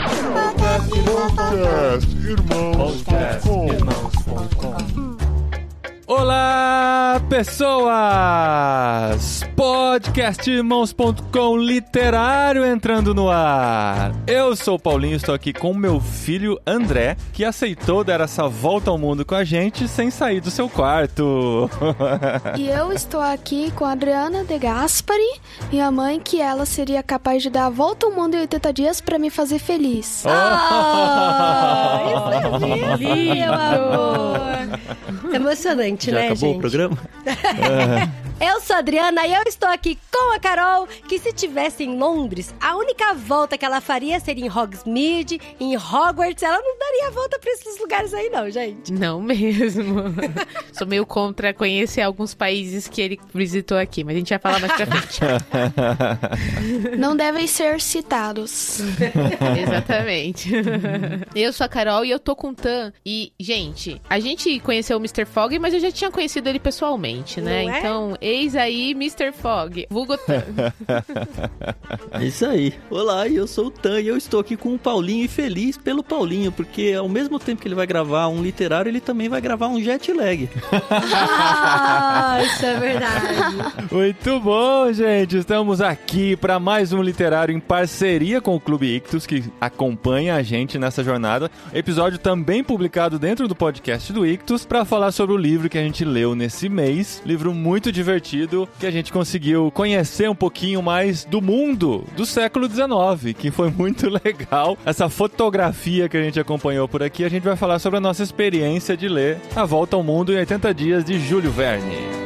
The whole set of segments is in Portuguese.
Podcastirmãos.com. Olá, pessoas! Podcastirmãos.com literário entrando no ar. Eu sou o Paulinho, estou aqui com meu filho André, que aceitou dar essa volta ao mundo com a gente sem sair do seu quarto. E eu estou aqui com a Adriana De Gaspari, minha mãe, que ela seria capaz de dar a volta ao mundo em 80 dias para me fazer feliz. Isso é lindo, meu amor! Emocionante, Já né, acabou gente? o programa? Eu sou a Adriana e eu estou aqui com a Carol, que se estivesse em Londres, a única volta que ela faria seria em Hogsmeade, em Hogwarts. Ela não daria a volta pra esses lugares aí não, gente. Não mesmo. Sou meio contra conhecer alguns países que ele visitou aqui, mas a gente vai falar mais pra frente. Não devem ser citados. Exatamente. Eu sou a Carol e eu tô com o Tan. E, gente, a gente conheceu o Mr. Fogg, mas eu já tinha conhecido ele pessoalmente, né? Não é? Então, eis aí Mr. Fogg, vulgo Tan. É isso aí. Olá, eu sou o Tan e eu estou aqui com o Paulinho e feliz pelo Paulinho, porque ao mesmo tempo que ele vai gravar um literário, ele também vai gravar um jet lag. Isso é verdade. Muito bom, gente! Estamos aqui para mais um literário em parceria com o Clube Ictus, que acompanha a gente nessa jornada. Episódio também publicado dentro do podcast do Ictus, para falar sobre o livro que a gente leu nesse mês. Livro muito divertido, que a gente conseguiu conhecer um pouquinho mais do mundo do século XIX, que foi muito legal. Essa fotografia que a gente acompanhou por aqui, a gente vai falar sobre a nossa experiência de ler A Volta ao Mundo em 80 Dias, de Júlio Verne.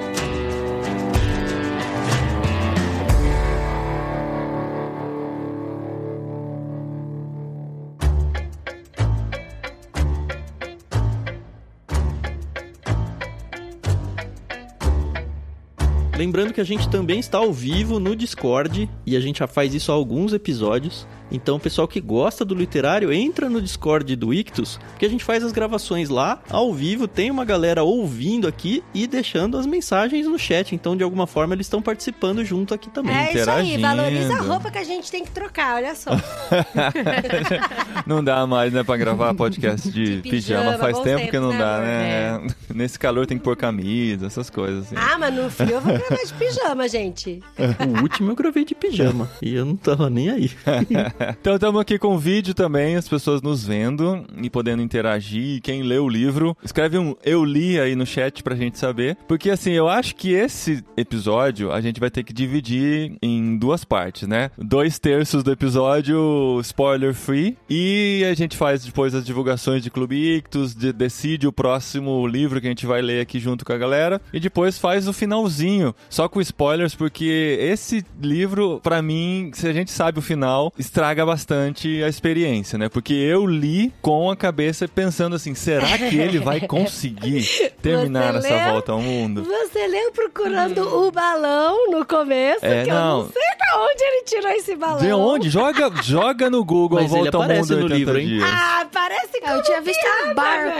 Lembrando que a gente também está ao vivo no Discord, e a gente já faz isso há alguns episódios. Então, o pessoal que gosta do literário, entra no Discord do Ictus, que a gente faz as gravações lá, ao vivo, tem uma galera ouvindo aqui e deixando as mensagens no chat. Então, de alguma forma, eles estão participando junto aqui também. É isso aí, Interagindo. valoriza a roupa que a gente tem que trocar, olha só. Não dá mais, né, pra gravar podcast de pijama. Faz bons tempo que tempos, não né, dá, amor? né? Nesse calor tem que pôr camisa, essas coisas, assim. Ah, mas no frio eu vou gravar de pijama, gente. O último eu gravei de pijama, e eu não tava nem aí. Então estamos aqui com vídeo também, as pessoas nos vendo e podendo interagir. Quem lê o livro, escreve um "eu li" aí no chat pra gente saber. Porque assim, eu acho que esse episódio a gente vai ter que dividir em duas partes, né? 2/3 do episódio spoiler free, e a gente faz depois as divulgações de Clube Ictus, decide o próximo livro que a gente vai ler aqui junto com a galera, e depois faz o finalzinho, só com spoilers, porque esse livro, pra mim, se a gente sabe o final, estraga bastante a experiência, né? Porque eu li com a cabeça pensando assim, será que ele vai conseguir terminar Você essa leu? volta ao mundo? Você leu procurando o balão no começo, que eu não sei de onde ele tirou esse balão. De onde? Joga no Google Mas ele Volta ao aparece Mundo em no 80 livro, hein? dias. Ah, parece como Eu tinha visto um barco.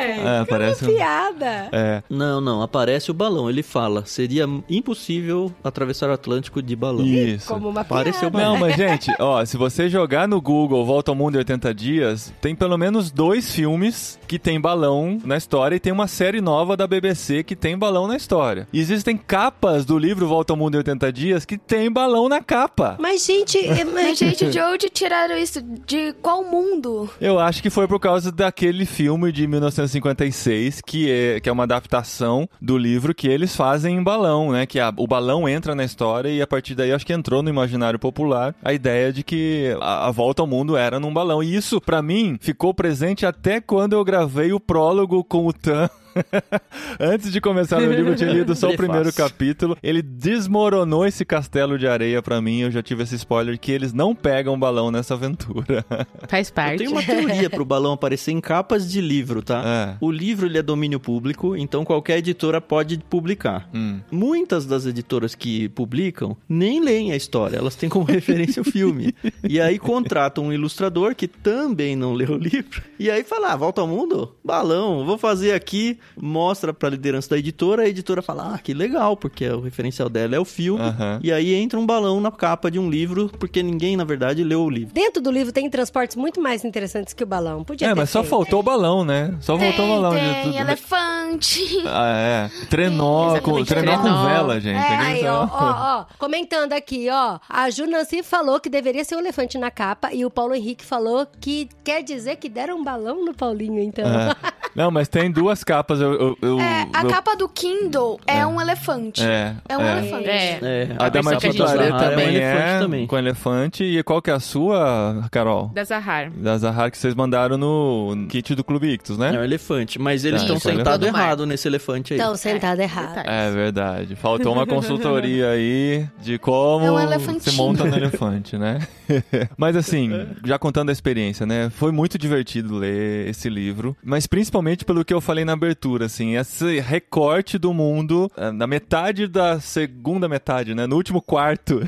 Parece um... piada. É. Não, aparece o balão. Ele fala, seria impossível atravessar o Atlântico de balão. Isso. Como uma piada. Pareceu Não, mas gente, ó, se você jogar no Google Volta ao Mundo em 80 Dias, tem pelo menos 2 filmes que tem balão na história, e tem uma série nova da BBC que tem balão na história. E existem capas do livro Volta ao Mundo em 80 Dias que tem balão na capa. Mas, gente... Mas, gente, de onde tiraram isso? De qual mundo? Eu acho que foi por causa daquele filme de 1956, que é uma adaptação do livro que eles fazem em balão, né? Que o balão entra na história, e a partir daí acho que entrou no imaginário popular a ideia de que a volta ao mundo era num balão. E isso, pra mim, ficou presente até quando eu gravei o prólogo com o Tan. Antes de começar no livro, eu tinha lido só o primeiro capítulo. Ele desmoronou esse castelo de areia pra mim. Eu já tive esse spoiler que eles não pegam balão nessa aventura. Faz parte. Eu tenho uma teoria pro balão aparecer em capas de livro, tá? É. O livro, ele é domínio público, então qualquer editora pode publicar. Muitas das editoras que publicam nem leem a história, elas têm como referência o filme. E aí contratam um ilustrador que também não leu o livro, e aí fala, volta ao mundo? Balão, vou fazer aqui mostra pra liderança da editora, a editora fala, que legal, porque o referencial dela é o filme, e aí entra um balão na capa de um livro, porque ninguém, na verdade, leu o livro. Dentro do livro tem transportes muito mais interessantes que o balão. Podia ter mas só feito. faltou o balão, né? Só faltou o balão. Tem elefante. Trenó com vela, gente. Aí, ó, comentando aqui, ó. A Ju Nancy falou que deveria ser um elefante na capa e o Paulo Henrique falou que quer dizer que deram um balão no Paulinho, então. Não, mas tem duas capas. A capa do Kindle é um elefante. É um elefante. A da Martins Claret também elefante também. Com elefante. E qual que é a sua, Carol? Da Zahar. Da Zahar que vocês mandaram no kit do Clube Ictus, né? É um elefante, mas eles estão sentados errado nesse elefante aí. Estão sentados errado. É verdade. Faltou uma consultoria aí de como se monta no elefante, né? Mas assim, já contando a experiência, né? Foi muito divertido ler esse livro, mas principalmente pelo que eu falei na abertura, assim, esse recorte do mundo na metade da segunda metade, né? No último quarto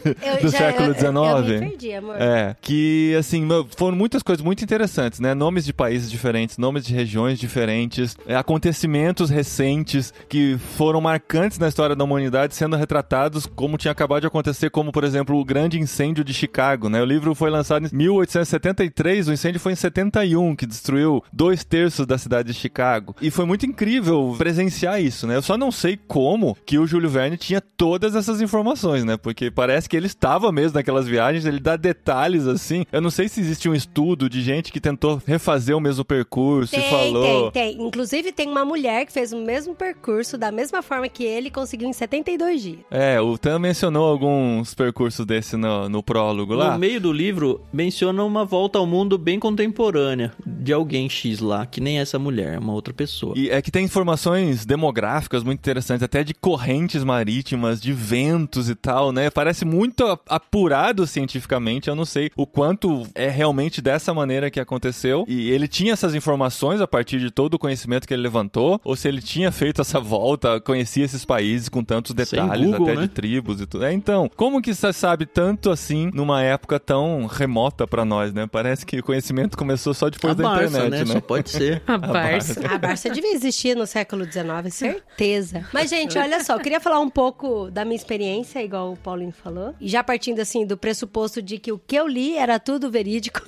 do século XIX. Eu me perdi, amor. Que, assim, foram muitas coisas muito interessantes, né? Nomes de países diferentes, nomes de regiões diferentes, acontecimentos recentes que foram marcantes na história da humanidade sendo retratados como tinha acabado de acontecer, como, por exemplo, o grande incêndio de Chicago, né? O livro foi lançado em 1873, o incêndio foi em 71, que destruiu 2/3 da cidade de Chicago. E foi muito incrível presenciar isso, né? Eu só não sei como que o Júlio Verne tinha todas essas informações, né? Porque parece que ele estava mesmo naquelas viagens, ele dá detalhes, assim. Eu não sei se existe um estudo de gente que tentou refazer o mesmo percurso e falou... Tem. Inclusive, tem uma mulher que fez o mesmo percurso, da mesma forma que ele, conseguiu em 72 dias. O Tan mencionou alguns percursos desse no prólogo lá. No meio do livro, menciona uma volta ao mundo bem contemporânea de alguém X lá, que nem essa mulher, é uma outra pessoa. E é que tem informações demográficas muito interessantes, até de correntes marítimas, de ventos e tal, né? Parece muito apurado cientificamente, eu não sei o quanto é realmente dessa maneira que aconteceu. E ele tinha essas informações a partir de todo o conhecimento que ele levantou, ou se ele tinha feito essa volta, conhecia esses países com tantos detalhes, Google, até né? de tribos e tudo. Então, como que você sabe tanto assim numa época tão remota pra nós, né? Parece que o conhecimento começou só depois da internet, né? Só pode ser. A Barça. A Barça devia existir no século XIX, certeza. Mas, gente, olha só, eu queria falar um pouco da minha experiência, igual o Paulinho falou. E já partindo, assim, do pressuposto de que o que eu li era tudo verídico.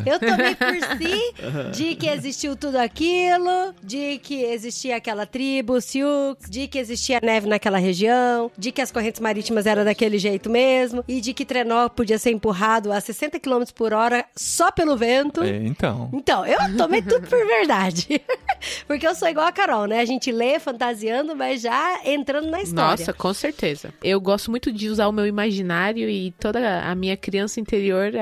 Eu tomei por si de que existiu tudo aquilo, de que existia aquela tribo, Sioux, de que existia neve naquela região, de que as correntes marítimas eram daquele jeito mesmo, e de que trenó podia ser empurrado a 60 km por hora só pelo vento. Então, eu tomei tudo por verdade. Porque eu sou igual a Carol, né? A gente lê fantasiando, mas já entrando na história. Nossa, com certeza. Eu gosto muito de usar o meu imaginário e toda a minha criança interior,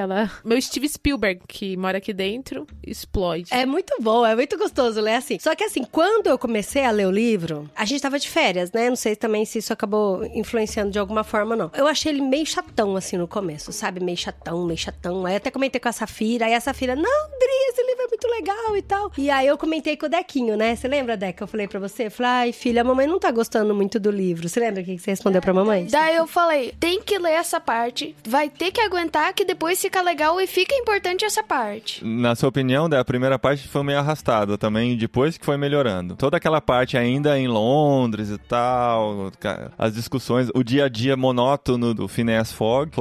meu Steve Spielberg, que mora aqui dentro, explode. É muito bom, é muito gostoso ler assim. Só que assim, quando eu comecei a ler o livro, a gente tava de férias, né? Não sei também se isso acabou influenciando de alguma forma ou não. Eu achei ele meio chatão, assim, no começo, sabe? Meio chatão. Aí até comentei com a Safira, aí a Safira, não, Dri, esse livro é muito legal e tal. E aí eu comentei com o Dequinho, né? Você lembra, Deca? Eu falei pra você, ai, filha, a mamãe não tá gostando muito do livro. Você lembra o que você respondeu pra mamãe? Daí eu falei, tem que ler essa parte, vai ter que aguentar que depois fica legal e fica importante essa parte. na sua opinião, a primeira parte foi meio arrastada também, depois que foi melhorando. Toda aquela parte ainda em Londres e tal, as discussões, o dia a dia monótono do Phineas Fogg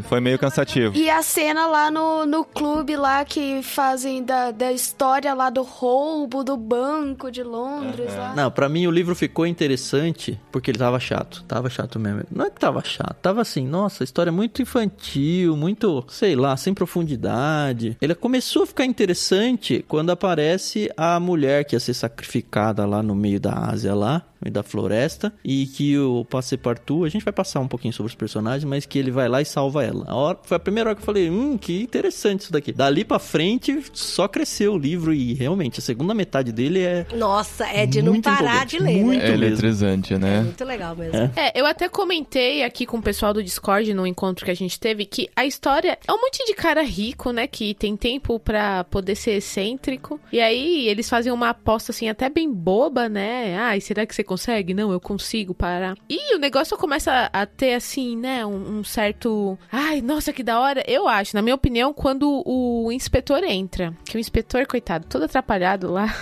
foi meio cansativo. E a cena lá no clube lá que fazem da história lá do roubo do banco de Londres lá. Não, pra mim o livro ficou interessante porque ele tava chato. Tava chato mesmo. Não é que tava chato, tava assim, nossa, a história é muito infantil, muito, sei lá, sem profundidade. Ele começou a ficar interessante quando aparece a mulher que ia ser sacrificada lá no meio da Ásia lá, no meio da floresta, e que o Passepartout, a gente vai passar um pouquinho sobre os personagens, mas que ele vai lá e salva ela. Foi a primeira hora que eu falei, que interessante isso daqui. Dali pra frente, só cresceu o livro e realmente, a segunda metade dele é... Nossa, é de não parar de ler, muito, né? É eletrizante, né? É muito legal mesmo. Eu até comentei aqui com o pessoal do Discord, no encontro que a gente teve, que a história é um monte de cara rico, né, que tem tempo pra poder ser excêntrico, e aí eles fazem uma aposta, assim, até bem boba, né? Será que você consegue? Não, eu consigo parar. E o negócio começa a ter, assim, né, um certo... Ai, nossa, que da hora. Eu acho, na minha opinião, quando o inspetor entra, que o inspetor, coitado, todo atrapalhado lá,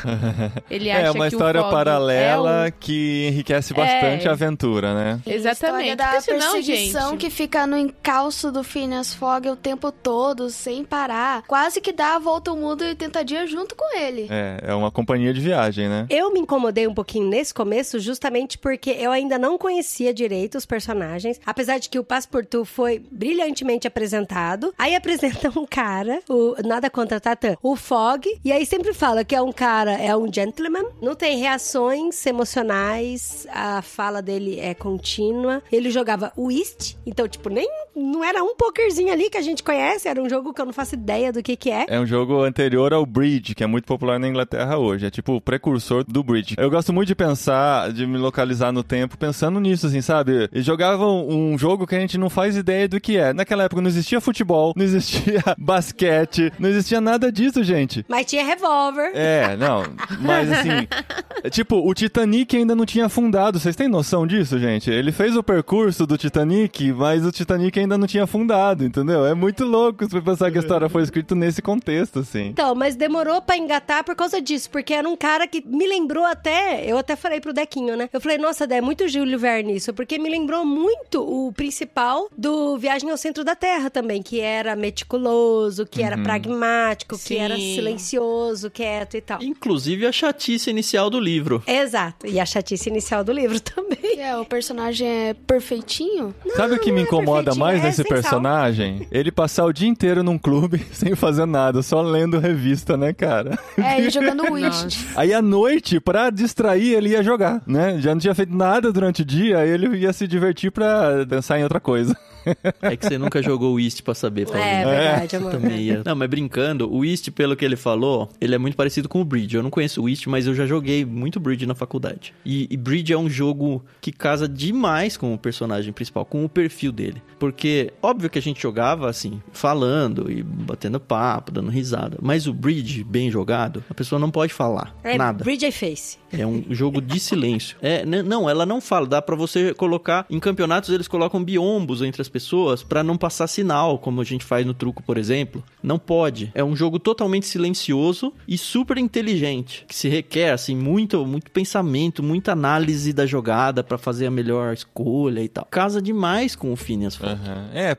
ele acha que o Fogg uma história paralela é que enriquece bastante a aventura, né? Exatamente. A história da Porque senão, perseguição gente... que fica no encalço do Phineas Fogg o tempo todo, sem parar. Quase que dá a volta ao mundo em 80 dias junto com ele. É uma companhia de viagem, né? Eu me incomodei um pouquinho nesse começo, justamente porque eu ainda não conhecia direito os personagens, apesar de que o Passepartout foi brilhantemente apresentado. Aí apresenta um cara, nada contra Tatã, o Fogg, e aí sempre fala que é um cara, é um gentleman, não tem reações emocionais, a fala dele é contínua. Ele jogava whist, então, tipo, não era um pokerzinho ali que a gente conhece, era um jogo que eu não faço ideia do que é. É um jogo anterior ao Bridge, que é muito popular na Inglaterra hoje. É tipo o precursor do Bridge. Eu gosto muito de pensar, de me localizar no tempo, pensando nisso, assim, sabe? Eles jogavam um jogo que a gente não faz ideia do que é. Naquela época não existia futebol, não existia basquete, não existia nada disso, gente. Mas tinha revólver. Não. Mas assim, tipo, o Titanic ainda não tinha afundado. Vocês têm noção disso, gente? Ele fez o percurso do Titanic, mas o Titanic ainda não tinha afundado, entendeu? É muito louco você pensar que a história foi escrita nesse contexto, assim. Então, mas demorou pra engatar por causa disso, porque era um cara que me lembrou eu até falei pro Dequinho, né? Eu falei, nossa, Dé, é muito Júlio Verne isso, porque me lembrou muito o principal do Viagem ao Centro da Terra também, que era meticuloso, que era pragmático, que era silencioso, quieto e tal. Inclusive a chatice inicial do livro. Exato, e a chatice inicial do livro também. O personagem é perfeitinho. Sabe o que me incomoda mais nesse sem sal. personagem? Ele passar o dia inteiro num clube sem fazer nada, só lendo revista, né, cara? Ele jogando whist. Aí à noite, pra distrair, ele ia jogar, né? Já não tinha feito nada durante o dia, aí ele ia se divertir pra pensar em outra coisa. É que você nunca jogou o Whist pra saber, Paulinho. É verdade, amor. Também ia. Não, mas brincando, o Whist, pelo que ele falou, ele é muito parecido com o Bridge. Eu não conheço o Whist, mas eu já joguei muito Bridge na faculdade. E Bridge é um jogo que casa demais com o personagem principal, com o perfil dele. Porque, óbvio que a gente jogava assim, falando e batendo papo, dando risada. Mas o Bridge, bem jogado, a pessoa não pode falar nada. Bridge é face. É um jogo de silêncio. Não, ela não fala. Dá pra você colocar... Em campeonatos, eles colocam biombos entre as pessoas pra não passar sinal, como a gente faz no truco, por exemplo. Não pode. É um jogo totalmente silencioso e super inteligente. Que se requer, assim, muito pensamento, muita análise da jogada pra fazer a melhor escolha e tal. Casa demais com o Phineas Fogg.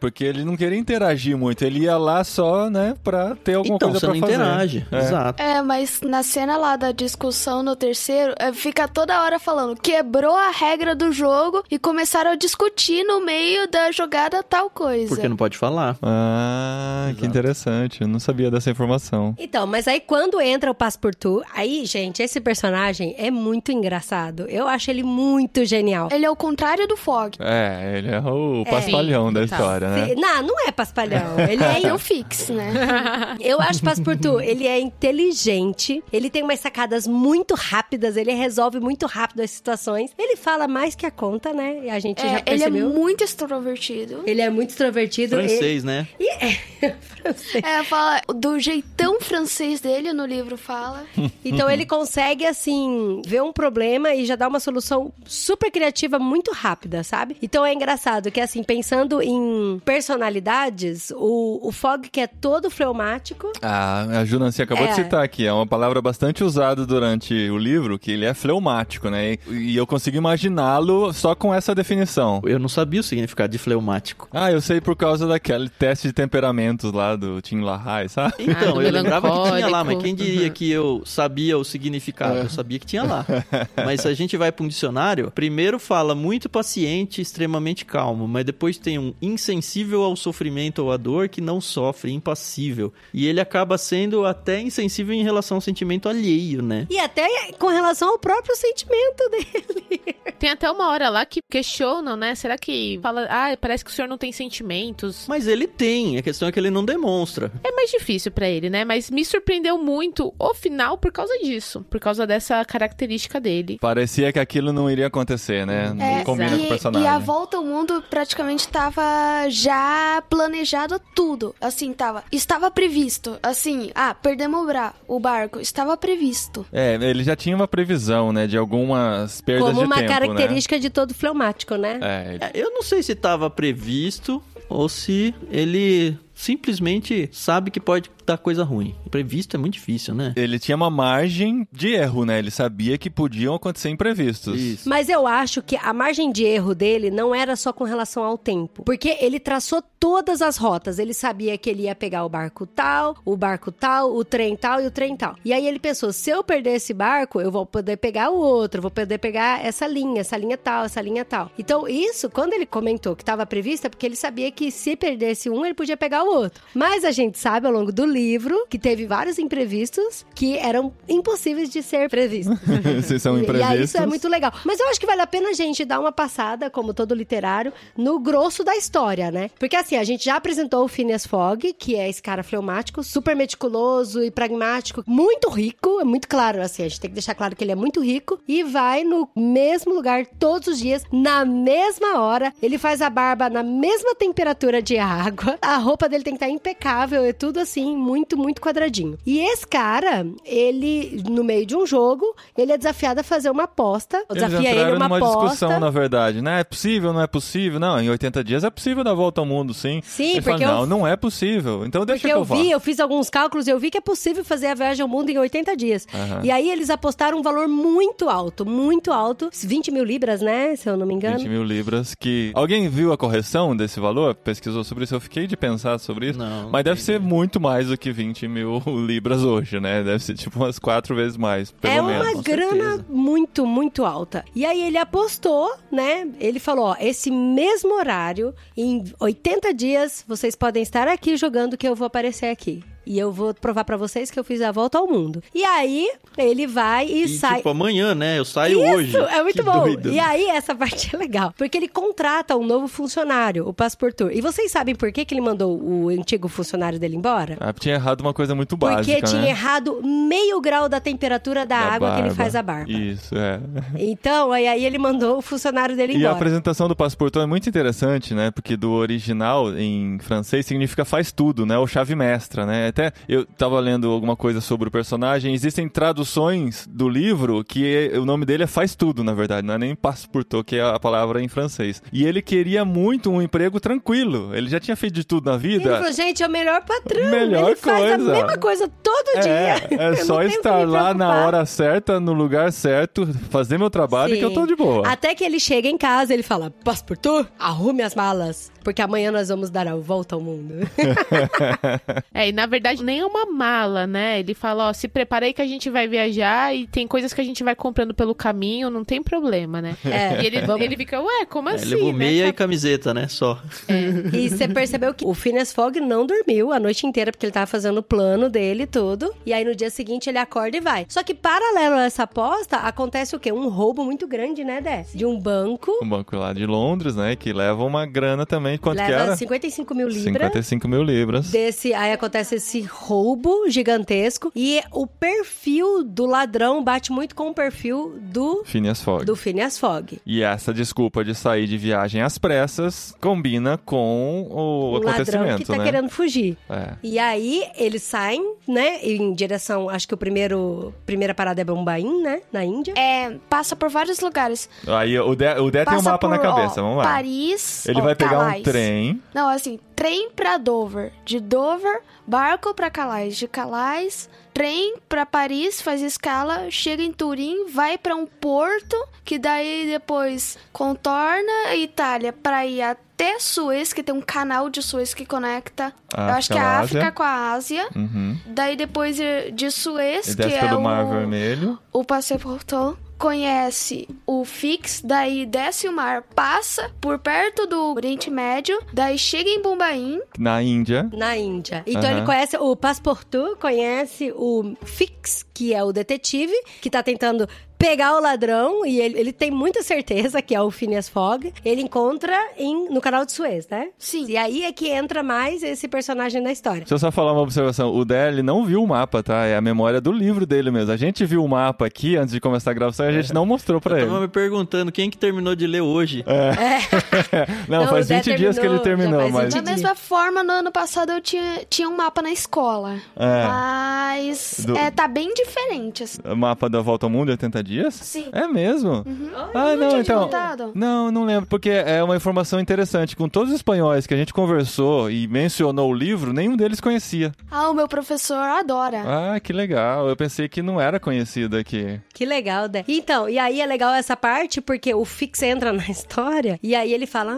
Porque ele não queria interagir muito. Ele ia lá só, né, pra ter alguma coisa pra fazer. Então, você não interage. Exato. Mas na cena lá da discussão no terceiro, fica toda hora falando, quebrou a regra do jogo e começaram a discutir no meio da jogada tal coisa. Porque não pode falar. Exato. Que interessante. Eu não sabia dessa informação. Então, mas aí quando entra o Passepartout, aí, gente, esse personagem é muito engraçado. Eu acho ele muito genial. Ele é o contrário do Fogg. Ele é o paspalhão da história, né? Não é paspalhão. Ele é o fix, né? Eu acho o Passepartout, ele é inteligente, ele tem umas sacadas muito rápidas, ele resolve muito rápido as situações. Ele fala mais que a conta, né? E a gente já percebeu. Ele é muito extrovertido. Ele é muito extrovertido. Francês, né? Francês. Fala do jeitão francês dele, no livro fala. Então ele consegue, assim, ver um problema e já dar uma solução super criativa, muito rápida, sabe? Então é engraçado que, assim, pensando em personalidades, o Fogg, que é todo fleumático... A Ju Nancy acabou de citar aqui, é uma palavra bastante usada durante o livro, que ele é fleumático, né? E eu consigo imaginá-lo só com essa definição. Eu não sabia o significado de fleumático. Eu sei por causa daquele teste de temperamentos lá do Tim LaHaye, sabe? Então, eu lembrava que tinha lá, mas quem diria que eu sabia o significado? Eu sabia que tinha lá. Mas se a gente vai para um dicionário, primeiro fala muito paciente, extremamente calmo, mas depois tem um insensível ao sofrimento ou à dor que não sofre, impassível. E ele acaba sendo até insensível em relação ao sentimento alheio, né? E até com relação ao próprio sentimento dele. Tem até uma hora lá que questionam, né? Será que fala, parece que o senhor não tem sentimentos? Mas ele tem, a questão é que ele não demonstra. É mais difícil pra ele, né? Mas me surpreendeu muito o final por causa disso. Por causa dessa característica dele. Parecia que aquilo não iria acontecer, né? Não combina com o personagem. E a volta ao mundo praticamente tava tava já planejado tudo. Assim, estava previsto. Assim, perdemos o barco. Estava previsto. Ele já tinha uma previsão, né, de algumas perdas de tempo, Como uma né? característica de todo fleumático, né? Eu não sei se estava previsto ou se ele simplesmente sabe que pode dar coisa ruim. Previsto é muito difícil, né? Ele tinha uma margem de erro, né? Ele sabia que podiam acontecer imprevistos. Isso. Mas eu acho que a margem de erro dele não era só com relação ao tempo. Porque ele traçou todas as rotas. Ele sabia que ele ia pegar o barco tal, o trem tal e o trem tal. E aí ele pensou, se eu perder esse barco, eu vou poder pegar o outro, vou poder pegar essa linha tal, essa linha tal. Então isso, quando ele comentou que estava previsto, é porque ele sabia que se perdesse um, ele podia pegar o outro. Mas a gente sabe ao longo do livro que teve vários imprevistos que eram impossíveis de ser previstos. Se são imprevistos. E aí isso é muito legal. Mas eu acho que vale a pena a gente dar uma passada, como todo literário, no grosso da história, né? Porque assim, a gente já apresentou o Phineas Fogg, que é esse cara fleumático, super meticuloso e pragmático, muito rico, é muito claro, assim, a gente tem que deixar claro que ele é muito rico e vai no mesmo lugar todos os dias, na mesma hora, ele faz a barba na mesma temperatura de água, a roupa dele tem que estar impecável, é tudo assim, muito, muito quadradinho. E esse cara, ele, no meio de um jogo, ele é desafiado a fazer uma aposta. Desafia ele uma numa aposta. discussão, na verdade, né? É possível, não é possível? Não, em 80 dias é possível dar a volta ao mundo, sim. Sim, ele porque fala, não é possível. Então deixa porque que eu vá. eu fiz alguns cálculos e eu vi que é possível fazer a viagem ao mundo em 80 dias. Aham. E aí eles apostaram um valor muito alto, 20 mil libras, né? Se eu não me engano. 20 mil libras, que... Alguém viu a correção desse valor? Pesquisou sobre isso? Eu fiquei de pensar sobre isso. Não, mas deve ser muito mais do que 20 mil libras hoje, né? Deve ser tipo umas 4 vezes mais, pelo menos. É uma grana certeza. muito, muito alta. E aí ele apostou, né? Ele falou, ó, esse mesmo horário, em 80 dias, vocês podem estar aqui jogando que eu vou aparecer aqui. E eu vou provar pra vocês que eu fiz a volta ao mundo. E aí, ele vai e sai... tipo, amanhã, né? Eu saio hoje. Isso, é muito Que bom. doido. E aí, essa parte é legal. Porque ele contrata um novo funcionário, o Passepartout. E vocês sabem por que ele mandou o antigo funcionário dele embora? Tinha errado uma coisa muito básica, Porque tinha né? errado meio grau da temperatura da água que ele faz a barba. Isso, é. Então, aí ele mandou o funcionário dele E a embora. apresentação do Passepartout é muito interessante, né? Porque do original, em francês, significa faz tudo, né? Ou chave mestra, né? Até eu tava lendo alguma coisa sobre o personagem. Existem traduções do livro que o nome dele é faz tudo, na verdade. Não é nem Passepartout, que é a palavra em francês. E ele queria muito um emprego tranquilo. Ele já tinha feito de tudo na vida. Ele falou, gente, é o melhor patrão. Melhor ele faz a coisa. mesma coisa todo dia. É Eu só não tenho que estar me lá na preocupar. hora certa, no lugar certo, fazer meu trabalho Sim. que eu tô de boa. Até que ele chega em casa, ele fala, Passepartout, arrume as malas, porque amanhã nós vamos dar a volta ao mundo. E na verdade nem é uma mala, né? Ele fala, ó, se prepara aí que a gente vai viajar e tem coisas que a gente vai comprando pelo caminho, não tem problema, né? E ele fica, ué, como assim? Levou né? meia e camiseta, né? Só. E você percebeu que o Phineas Fogg não dormiu a noite inteira, porque ele tava fazendo o plano dele e tudo. E aí no dia seguinte ele acorda e vai. Só que paralelo a essa aposta, acontece o quê? Um roubo muito grande, né, Dé? De um banco. Um banco lá de Londres, né? Que leva uma grana também. Quanto que Leva era? 55 mil libras. 55 mil libras. Aí acontece esse roubo gigantesco e o perfil do ladrão bate muito com o perfil do Phineas Fogg. Phineas Fogg. E essa desculpa de sair de viagem às pressas combina com o acontecimento, ladrão que tá né? querendo fugir. É. E aí eles saem, né, em direção, acho que primeira parada é Bombaim, né, na Índia. Passa por vários lugares. Aí o Dé tem um Passa mapa por, na cabeça, vamos lá. Paris, Ele vai pegar Calais. um trem. Não, assim, trem pra Dover. De Dover, barco pra Calais. De Calais, trem pra Paris, faz escala, chega em Turim, vai pra um porto, que daí depois contorna a Itália pra ir até Suez, que tem um canal de Suez que conecta, eu acho que é a África com a Ásia. Uhum. Daí depois de Suez, E que desce é pelo Mar Vermelho. o Passepartout, conhece o Fix, daí desce o mar, passa por perto do Oriente Médio, daí chega em Bombaim. Na Índia. Na Índia. Então Aham. ele conhece o Passepartout, conhece o Fix, que é o detetive, que tá tentando pegar o ladrão, e ele tem muita certeza que é o Phineas Fogg. Ele encontra no canal de Suez, né? Sim. E aí é que entra mais esse personagem na história. Deixa eu só falar uma observação. O Dé, ele não viu o mapa, tá? É a memória do livro dele mesmo. A gente viu o mapa aqui antes de começar a gravação e a gente não mostrou pra ele. Eu tava me perguntando quem que terminou de ler hoje. Não, faz o Dé 20 dias que ele terminou, já faz mas... 20 Da mesma forma, no ano passado eu tinha um mapa na escola. Mas tá bem diferente, assim. O mapa da Volta ao Mundo em 80 dias? Sim. É mesmo? Não não, tinha então... contado? Não lembro, porque é uma informação interessante. Com todos os espanhóis que a gente conversou e mencionou o livro, nenhum deles conhecia. O meu professor adora. Ah, que legal. Eu pensei que não era conhecido aqui. Que legal, Dé. Então, e aí é legal essa parte, porque o Fix entra na história, e aí ele fala,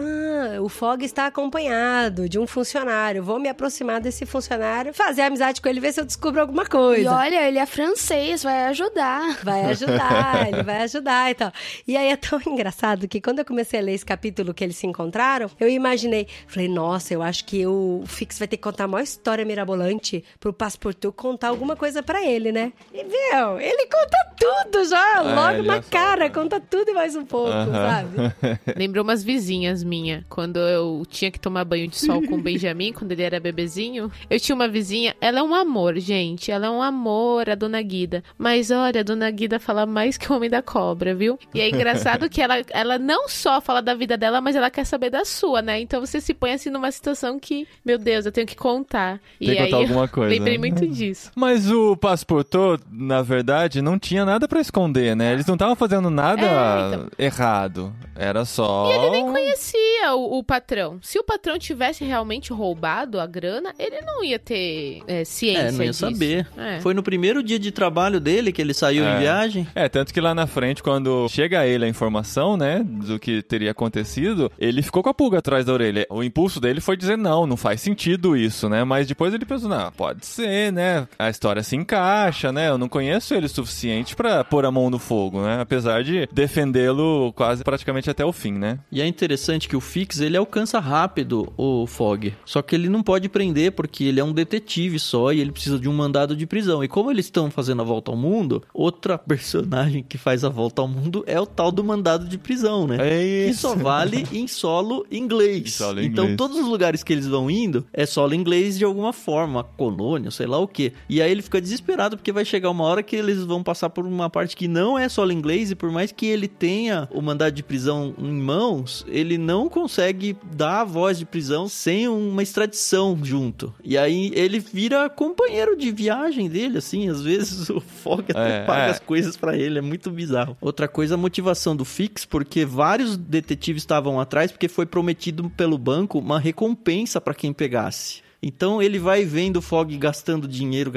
o Fogg está acompanhado de um funcionário, vou me aproximar desse funcionário, fazer amizade com ele, ver se eu descubro alguma coisa. E olha, ele é francês, vai ajudar. Vai ajudar, ele vai ajudar e tal. E aí é tão engraçado que quando eu comecei a ler esse capítulo que eles se encontraram, eu imaginei, falei, nossa, eu acho que o Fix vai ter que contar a maior história mirabolante pro Passepartout contar alguma coisa pra ele, né? E, meu, ele conta tudo já, logo na cara, conta tudo e mais um pouco, sabe? Lembrou umas vizinhas minhas, quando eu tinha que tomar banho de sol com o Benjamin, quando ele era bebezinho. Eu tinha uma vizinha, ela é um amor, gente, ela é um amor, a Dona Guida. Mas olha, a Dona Guida fala mais que o Homem da Cobra, viu? E é engraçado que ela não só fala da vida dela, mas ela quer saber da sua, né? Então você se põe assim numa situação que, meu Deus, eu tenho que contar. Tem que contar alguma coisa. Lembrei muito disso. Mas o Passepartout, na verdade, não tinha nada pra esconder, né? Eles não estavam fazendo nada errado. Era só... E ele nem conhecia o patrão. Se o patrão tivesse realmente roubado a grana, ele não ia ter ciência não ia disso. saber. Foi no primeiro dia de trabalho dele que ele saiu em viagem. Tanto que lá na frente, quando chega a ele a informação, né, do que teria acontecido, ele ficou com a pulga atrás da orelha. O impulso dele foi dizer, não faz sentido isso, né? Mas depois ele pensou, não, pode ser, né? A história se encaixa, né? Eu não conheço ele o suficiente pra pôr a mão no fogo, né? Apesar de defendê-lo quase praticamente até o fim, né? E é interessante que o Fix, ele alcança rápido o Fogg. Só que ele não pode prender porque ele é um detetive só e ele precisa de um mandado de prisão. E como eles estão fazendo a volta ao mundo, outra personagem que faz a volta ao mundo é o tal do mandado de prisão, né? Que só vale em solo inglês. Então todos os lugares que eles vão indo é solo inglês de alguma forma, colônia, sei lá o quê. E aí ele fica desesperado porque vai chegar uma hora que eles vão passar por uma parte que não é solo inglês e por mais que ele tenha o mandado de prisão em mãos, ele não consegue dar a voz de prisão sem uma extradição junto. E aí ele vira companheiro de viagem dele, assim, às vezes o Fogg até paga as coisas pra ele, é muito bizarro. Outra coisa, a motivação do Fix, porque vários detetives estavam atrás, porque foi prometido pelo banco uma recompensa pra quem pegasse. Então ele vai vendo o Fogg gastando dinheiro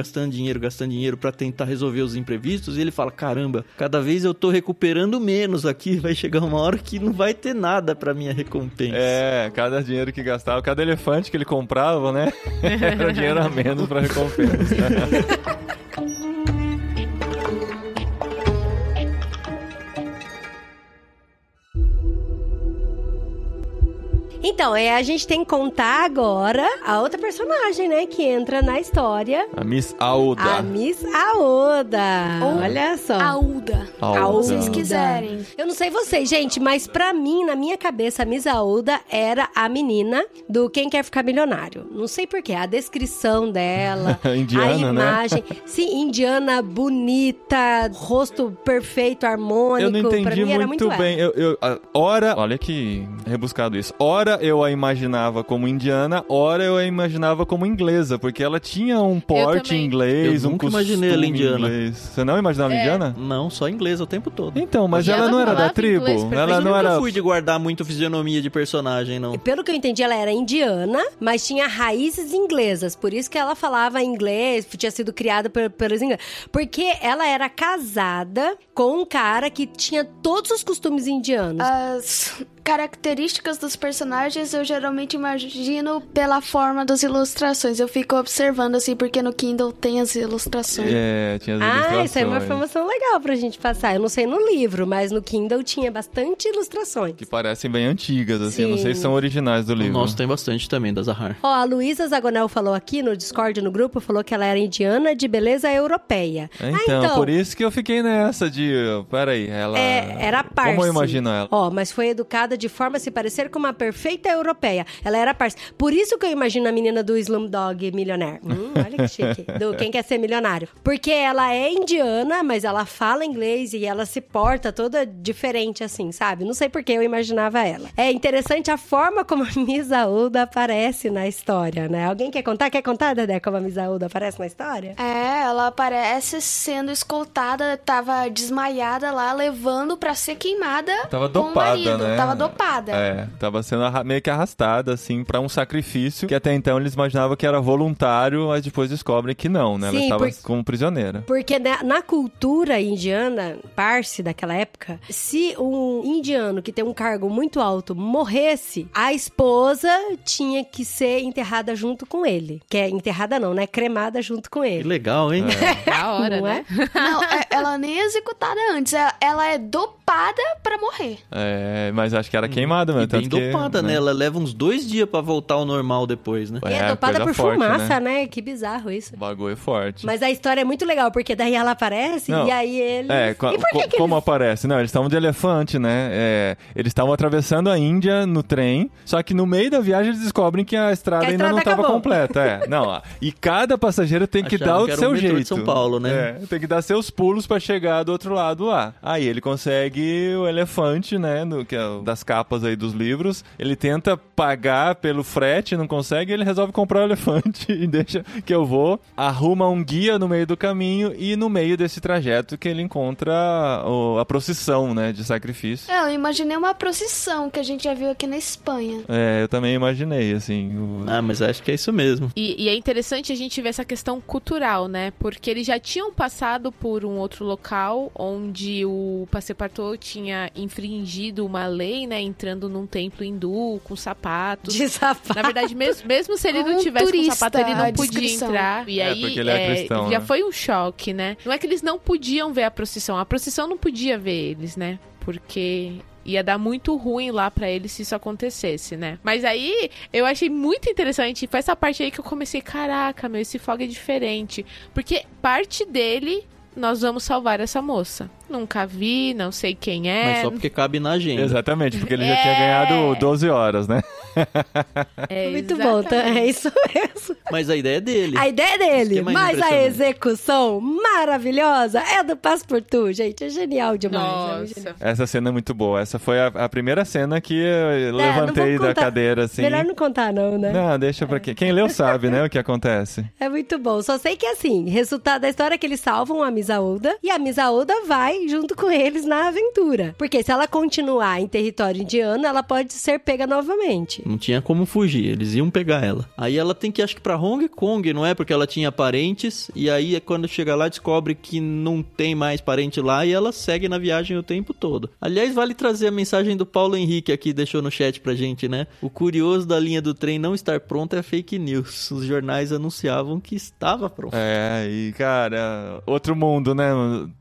pra tentar resolver os imprevistos e ele fala, caramba, cada vez eu tô recuperando menos aqui, vai chegar uma hora que não vai ter nada pra minha recompensa. Cada dinheiro que gastava, cada elefante que ele comprava, né? Era dinheiro a menos pra recompensa. Então, a gente tem que contar agora a outra personagem, né, que entra na história. A Miss Aouda. A Miss Aouda. Olha só. Aouda. Aouda. Se vocês quiserem. Eu não sei vocês, gente, mas pra mim, na minha cabeça, a Miss Aouda era a menina do Quem Quer Ficar Milionário. Não sei porquê, a descrição dela, indiana, a imagem. Né? Sim, indiana, bonita, rosto perfeito, harmônico. Eu não entendi pra mim, era muito bem. Olha que rebuscado isso. Ora eu a imaginava como indiana, ora eu a imaginava como inglesa, porque ela tinha um porte inglês, eu nunca imaginei ela indiana. Inglês. Você não imaginava indiana? Não, só inglesa o tempo todo. Então, mas ela não era da tribo? Ela não era... Eu nunca fui de guardar muito fisionomia de personagem, não. Pelo que eu entendi, ela era indiana, mas tinha raízes inglesas, por isso que ela falava inglês, tinha sido criada pelos ingleses. Porque ela era casada com um cara que tinha todos os costumes indianos. características dos personagens, eu geralmente imagino pela forma das ilustrações. Eu fico observando, assim, porque no Kindle tem as ilustrações. Tinha as ilustrações. Isso é uma informação legal pra gente passar. Eu não sei no livro, mas no Kindle tinha bastante ilustrações. Que parecem bem antigas, assim. Sim. Eu não sei se são originais do O livro. nosso tem bastante também, da Zahar. Ó, a Luísa Zagonel falou aqui no Discord, no grupo, falou que ela era indiana de beleza europeia. Então, por isso que eu fiquei nessa de... Peraí, ela... Era parsi. Como eu imagino ela? Ó, mas foi educada de forma a se parecer com uma perfeita europeia. Ela era parsi. Por isso que eu imagino a menina do Slumdog Millionaire. Olha que chique. Do Quem Quer Ser Milionário. Porque ela é indiana, mas ela fala inglês e ela se porta toda diferente, assim, sabe? Não sei por que eu imaginava ela. É interessante a forma como a Misaúda aparece na história, né? Alguém quer contar? Quer contar, Dedé, como a Misaúda aparece na história? Ela aparece sendo escoltada, tava desmaiada lá, levando pra ser queimada. Tava com o dopada, marido. né? Tava dopada. Tava sendo meio que arrastada, assim, pra um sacrifício, que até então eles imaginavam que era voluntário, mas depois descobrem que não, né? Ela Sim, estava como prisioneira. Porque na cultura indiana, parsi daquela época, se um indiano que tem um cargo muito alto morresse, a esposa tinha que ser enterrada junto com ele. Que é enterrada não, né? Cremada junto com Que ele. legal, hein? Da hora, Não né? Não, ela nem é executada antes. Ela é dopada pra morrer. Mas acho que era queimada E mesmo. bem tanto que, dopada, né? Ela leva uns 2 dias pra voltar ao normal depois, né? E é dopada coisa por forte, fumaça, né? Que bizarro isso. O bagulho é forte. Mas a história é muito legal, porque daí ela aparece Não. e aí ele... E por que como eles... aparece? Não, eles estavam de elefante, né? Eles estavam atravessando a Índia no trem, só que no meio da viagem eles descobrem que a estrada ainda não estava acabou. completa. Não, e cada passageiro tem que Acharam dar o que era seu o metrô de jeito. São Paulo, né? Tem que dar seus pulos pra chegar do outro lado lá. Aí ele consegue o elefante, né? Que é das capas aí dos livros. Ele tenta pagar pelo frete, não consegue, ele resolve comprar o elefante e deixa que eu vou. Arruma um guia no meio do caminho e no meio desse trajeto que ele encontra a procissão, né? De sacrifício. Eu imaginei uma procissão que a gente já viu aqui na Espanha. Eu também imaginei, assim. Mas acho que é isso mesmo. E é interessante a gente ver essa questão cultural, né? Porque eles já tinham passado por um outro local onde o Passepartout tinha infringido uma lei, né? Entrando num templo hindu com sapatos. De sapato. Na verdade, mesmo se ele não tivesse turista, com sapato, ele não a podia descrição. entrar. E aí porque ele é cristão, já né? foi um choque, né? Não é que eles não podiam ver a procissão não podia ver eles, né? Porque ia dar muito ruim lá pra eles se isso acontecesse, né? Mas aí, eu achei muito interessante. Foi essa parte aí que eu comecei, caraca, meu, esse Fogg é diferente. Porque parte dele, nós vamos salvar essa moça. Nunca vi, não sei quem é. Mas só porque cabe na agenda. Exatamente, porque ele já tinha ganhado 12 horas, né? Muito bom, tá? É isso mesmo. Mas a ideia é dele. A ideia é dele, Isso que é mais mas a impressionante. execução maravilhosa é do Passepartout, gente. É genial demais. Nossa. É genial. Essa cena é muito boa. Essa foi a primeira cena que eu não levantei vamos da contar. cadeira, assim. Melhor não contar não, né? Não, deixa pra quem. Quem leu sabe, né, o que acontece. É muito bom. Só sei que assim, resultado da história é que eles salvam a Misaúda e a Misaúda vai junto com eles na aventura. Porque se ela continuar em território indiano, ela pode ser pega novamente. Não tinha como fugir, eles iam pegar ela. Aí ela tem que ir, acho que pra Hong Kong, não é? Porque ela tinha parentes, e aí quando chega lá descobre que não tem mais parente lá e ela segue na viagem o tempo todo. Aliás, vale trazer a mensagem do Paulo Henrique aqui, deixou no chat pra gente, né? O curioso da linha do trem não estar pronta é fake news. Os jornais anunciavam que estava pronto. E cara, outro mundo, né?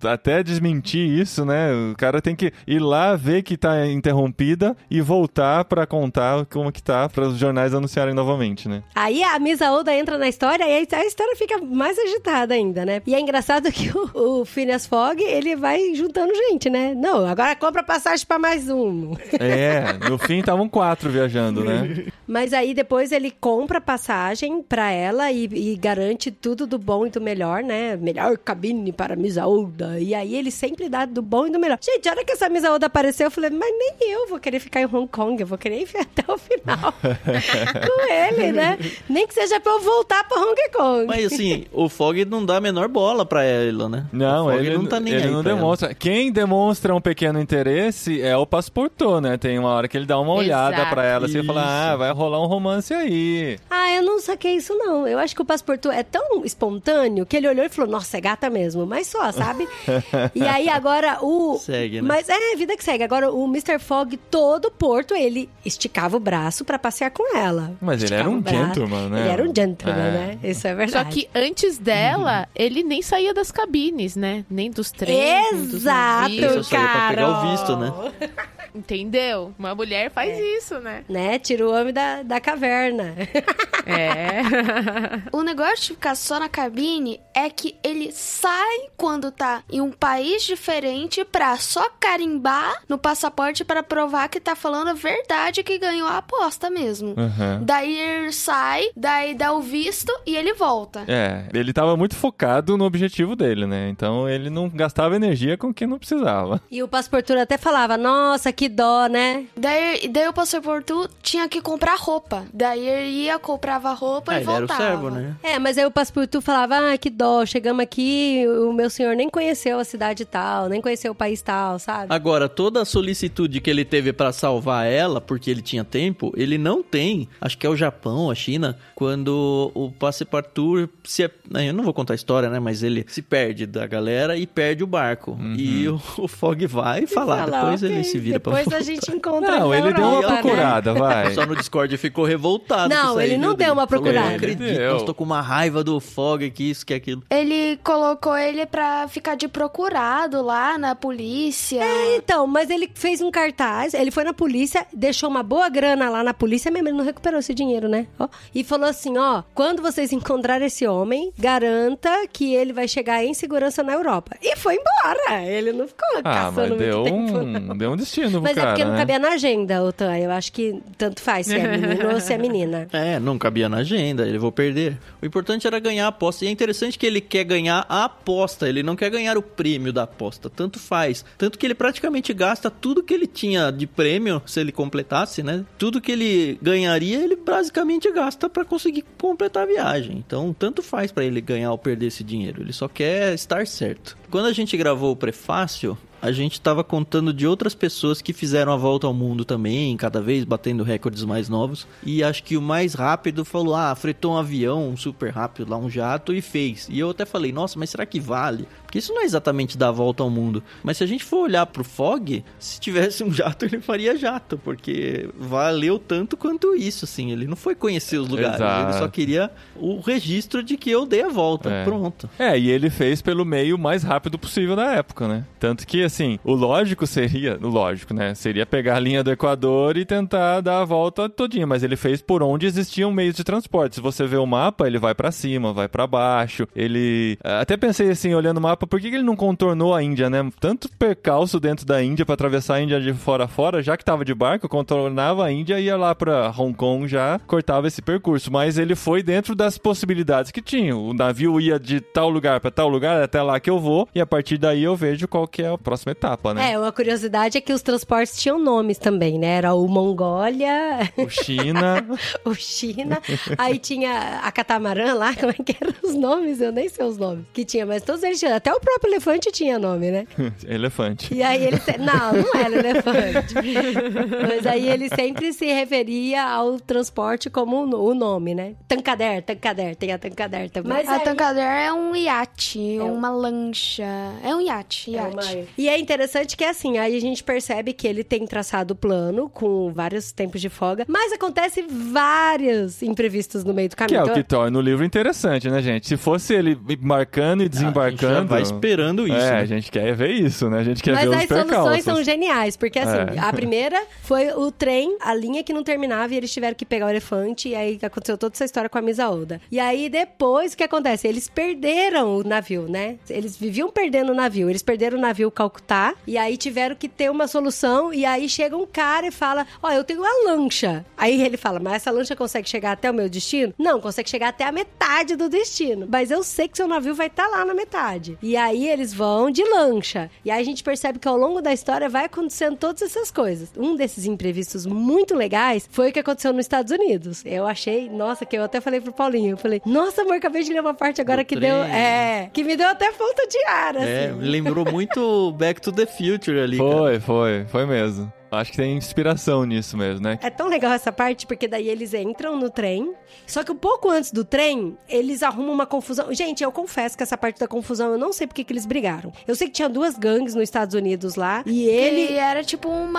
Até desmentir isso, né? O cara tem que ir lá ver que tá interrompida e voltar pra contar como que tá, para os jornais anunciarem novamente, né? Aí a Misaúda entra na história e a história fica mais agitada ainda, né? E é engraçado que o Phineas Fogg, ele vai juntando gente, né? Não, agora compra passagem pra mais um. No fim estavam 4 viajando, né? Mas aí depois ele compra passagem pra ela e garante tudo do bom e do melhor, né? Melhor cabine para Misaúda. E aí ele sempre dá do bom e do melhor. Gente, a hora que essa Misaúda apareceu, eu falei, mas nem eu vou querer ficar em Hong Kong, eu vou querer ir até o final. final com ele, né? Nem que seja pra eu voltar pra Hong Kong. Mas assim, o Fog não dá a menor bola pra ela, né? Não, o Fog ele não tá nem ele aí não pra demonstra. Quem demonstra um pequeno interesse é o Passepartout, né? Tem uma hora que ele dá uma olhada Exato. pra ela assim e Isso. fala, vai rolar um romance aí. Ah, eu não saquei isso, não. Eu acho que o Passepartout é tão espontâneo que ele olhou e falou, nossa, é gata mesmo. Mas só, sabe? E aí agora o... Segue, né? Mas é, vida que segue. Agora o Mr. Fogg, todo o Porto, ele esticava o braço pra passear com ela. Mas ele era Esticava um o braço. gentleman, né? Ele era um gentleman, É. né? Isso é Só verdade. que antes dela, ele nem saía das cabines, né? Nem dos trens, nem dos Exato, navios. Só saía pra pegar o Carol. visto, né? Entendeu? Uma mulher faz isso, né? Né? Tira o homem da caverna. É. O negócio de ficar só na cabine é que ele sai quando tá em um país diferente pra só carimbar no passaporte pra provar que tá falando a verdade, que ganhou a aposta mesmo. Uhum. Daí ele sai, daí dá o visto e ele volta. É, ele tava muito focado no objetivo dele, né? Então ele não gastava energia com quem não precisava. E o Passepartout até falava, nossa, que dó, né? Daí o Passepartout tinha que comprar roupa. Daí ele ia, comprava roupa e ele era o voltava. servo, né? É, mas aí o Passepartout falava, que dó, chegamos aqui, o meu senhor nem conheceu a cidade tal, nem conheceu o país tal, sabe? Agora, toda a solicitude que ele teve pra salvar ela, porque ele tinha tempo, ele não tem, acho que é o Japão, a China, quando o Passepartout eu não vou contar a história, né, mas ele se perde da galera e perde o barco. E o Fog vai falar, depois ok, ele se vira pra depois voltar. a gente encontra Não, ele na ele deu uma Europa, né? procurada, vai. Só no Discord ficou revoltado. Não, com isso aí, ele não viu, deu uma Falou, procurada. Eu não acredito, Ele deu. nós tô com uma raiva do Fog aqui, isso que aquilo. Ele colocou ele pra ficar de procurado lá na polícia. Então, mas ele fez um cartaz, ele foi na polícia, deixou uma boa grana lá na polícia, mesmo ele não recuperou esse dinheiro, né? Ó, e falou assim, ó, quando vocês encontrarem esse homem, garanta que ele vai chegar em segurança na Europa. E foi embora, ele não ficou Ah, caçando mas deu muito tempo, não. deu um destino pro Mas cara, é porque não né? cabia na agenda, Otan. Eu acho que tanto faz se é menino ou se é menina. É, não cabia na agenda, ele vou perder. O importante era ganhar a aposta. E é interessante que ele quer ganhar a aposta, ele não quer ganhar o prêmio da aposta. Tanto faz. Tanto que ele praticamente gasta tudo que ele tinha de prêmio, se ele completasse, né? Tudo que ele ganharia, ele basicamente gasta pra conseguir completar a viagem. Então, tanto faz pra ele ganhar ou perder esse dinheiro. Ele só quer estar certo. Quando a gente gravou o prefácio, a gente estava contando de outras pessoas que fizeram a volta ao mundo também, cada vez batendo recordes mais novos. E acho que o mais rápido falou, fretou um avião super rápido lá, um jato, e fez. E eu até falei, nossa, mas será que vale? Porque isso não é exatamente dar a volta ao mundo. Mas se a gente for olhar pro Fog, se tivesse um jato, ele faria jato, porque valeu tanto quanto isso, assim. Ele não foi conhecer os lugares, Exato. ele só queria o registro de que eu dei a volta. É. Pronto. É, e ele fez pelo meio mais rápido possível na época, né? Tanto que, assim, o lógico, né? Seria pegar a linha do Equador e tentar dar a volta todinha, mas ele fez por onde existiam meios de transporte. Se você vê o mapa, ele vai pra cima, vai pra baixo, ele... Até pensei, assim, olhando o mapa, por que ele não contornou a Índia, né? Tanto percalço dentro da Índia pra atravessar a Índia de fora a fora, já que tava de barco, contornava a Índia e ia lá pra Hong Kong, já cortava esse percurso. Mas ele foi dentro das possibilidades que tinha. O navio ia de tal lugar pra tal lugar, até lá que eu vou, e a partir daí eu vejo qual que é a próxima etapa, né? É, uma curiosidade é que os transportes tinham nomes também, né? Era o Mongólia, O China... o China, aí tinha a catamarã lá, como é que eram os nomes? Eu nem sei os nomes que tinha, mas todos eles tinham. Até o próprio elefante tinha nome, né? Elefante. E aí ele... Não era elefante. Mas aí ele sempre se referia ao transporte como o nome, né? Tancader, tem a Tancader também. Mas A aí- Tancader é um iate, uma lancha. É um iate. E é interessante que, assim, aí a gente percebe que ele tem traçado o plano com vários tempos de folga, mas acontece vários imprevistos no meio do Que caminho. é o Então, que torna o livro interessante, né, gente? Se fosse ele marcando e A gente já desembarcando... vai esperando isso, É, né? a gente quer ver isso, né? A gente quer mas ver os as soluções percalços. são geniais, porque assim, É. a primeira foi o trem, a linha que não terminava e eles tiveram que pegar o elefante, e aí aconteceu toda essa história com a Misa Oda. E aí depois, o que acontece? Eles perderam o navio, né? Eles viviam perdendo o navio. Eles perderam o navio executar. E aí tiveram que ter uma solução. E aí chega um cara e fala, eu tenho uma lancha. Aí ele fala, mas essa lancha consegue chegar até o meu destino? Não, consegue chegar até a metade do destino. Mas eu sei que seu navio vai estar lá na metade. E aí eles vão de lancha. E aí a gente percebe que ao longo da história vai acontecendo todas essas coisas. Um desses imprevistos muito legais foi o que aconteceu nos Estados Unidos. Eu achei, nossa, que eu até falei pro Paulinho, eu falei, nossa, amor, acabei de ler uma parte agora que deu, que me deu até falta de ar, assim. Lembrou muito Back to the Future ali, Foi mesmo. Acho que tem inspiração nisso mesmo, né? É tão legal essa parte, porque daí eles entram no trem, só que um pouco antes do trem, eles arrumam uma confusão. Gente, eu confesso que essa parte da confusão, eu não sei porque que eles brigaram. Eu sei que tinha 2 gangues nos Estados Unidos lá, e ele... era tipo um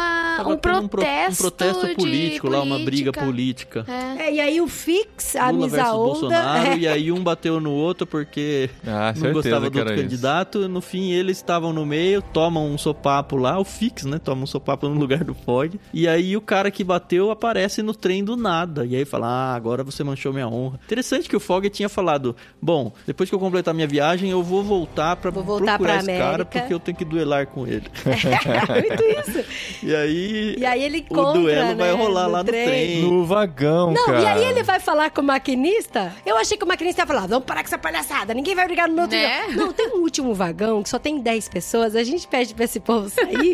protesto um protesto político lá, uma briga política. E aí o Fix, a Lula versus Misaolda... Bolsonaro, e aí um bateu no outro porque não gostava do outro candidato. No fim, eles estavam no meio, tomam um sopapo lá, o Fix, né, toma um sopapo no lugar do Fog. E aí o cara que bateu aparece no trem do nada. E aí fala, agora você manchou minha honra. Interessante que o Fog tinha falado, bom, depois que eu completar minha viagem, eu vou voltar pra procurar esse cara, porque eu tenho que duelar com ele. Muito isso. E aí ele o duelo vai rolar lá no trem. No vagão, cara. E aí ele vai falar com o maquinista. Eu achei que o maquinista ia falar, vamos parar com essa palhaçada, ninguém vai brigar no meu trem. Não, tem um último vagão que só tem 10 pessoas, a gente pede pra esse povo sair.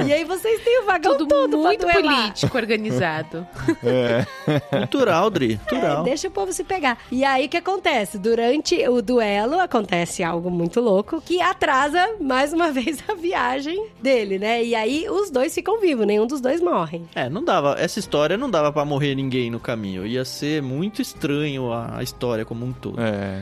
E aí vocês têm o vagão todo muito político, organizado. Cultural, Dri. Cultural. Deixa o povo se pegar. E aí o que acontece? Durante o duelo acontece algo muito louco que atrasa mais uma vez a viagem dele, né? E aí os dois ficam vivos, nenhum dos dois morre. Não dava, essa história não dava pra morrer ninguém no caminho. Ia ser muito estranho a história como um todo.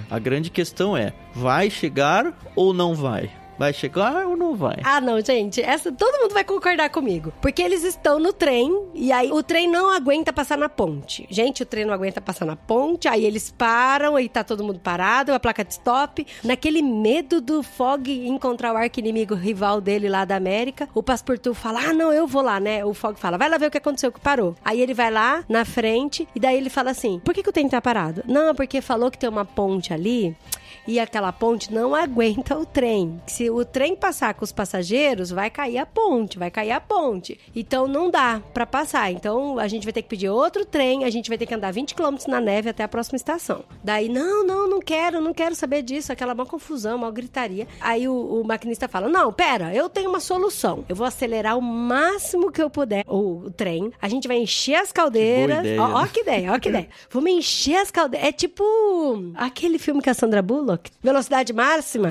A grande questão é, vai chegar ou não vai? Vai chegar ou não vai? Não, gente. Todo mundo vai concordar comigo. Porque eles estão no trem e aí o trem não aguenta passar na ponte. Gente, o trem não aguenta passar na ponte, aí eles param, aí tá todo mundo parado, a placa de stop. Naquele medo do Fog encontrar o arqui-inimigo rival dele lá da América, o Passepartout fala, não, eu vou lá, né? O Fog fala, vai lá ver o que aconteceu, que parou. Aí ele vai lá, na frente, e daí ele fala assim, por que o trem tá parado? Não, porque falou que tem uma ponte ali... E aquela ponte não aguenta o trem. Se o trem passar com os passageiros, vai cair a ponte. Então não dá pra passar. Então a gente vai ter que pedir outro trem, a gente vai ter que andar 20 km na neve até a próxima estação. Daí, não quero saber disso. Aquela maior confusão, maior gritaria. Aí o maquinista fala, não, pera, eu tenho uma solução. Eu vou acelerar o máximo que eu puder o trem. A gente vai encher as caldeiras. Ó que ideia. Vamos encher as caldeiras. É tipo aquele filme que a Sandra Bullock, velocidade máxima.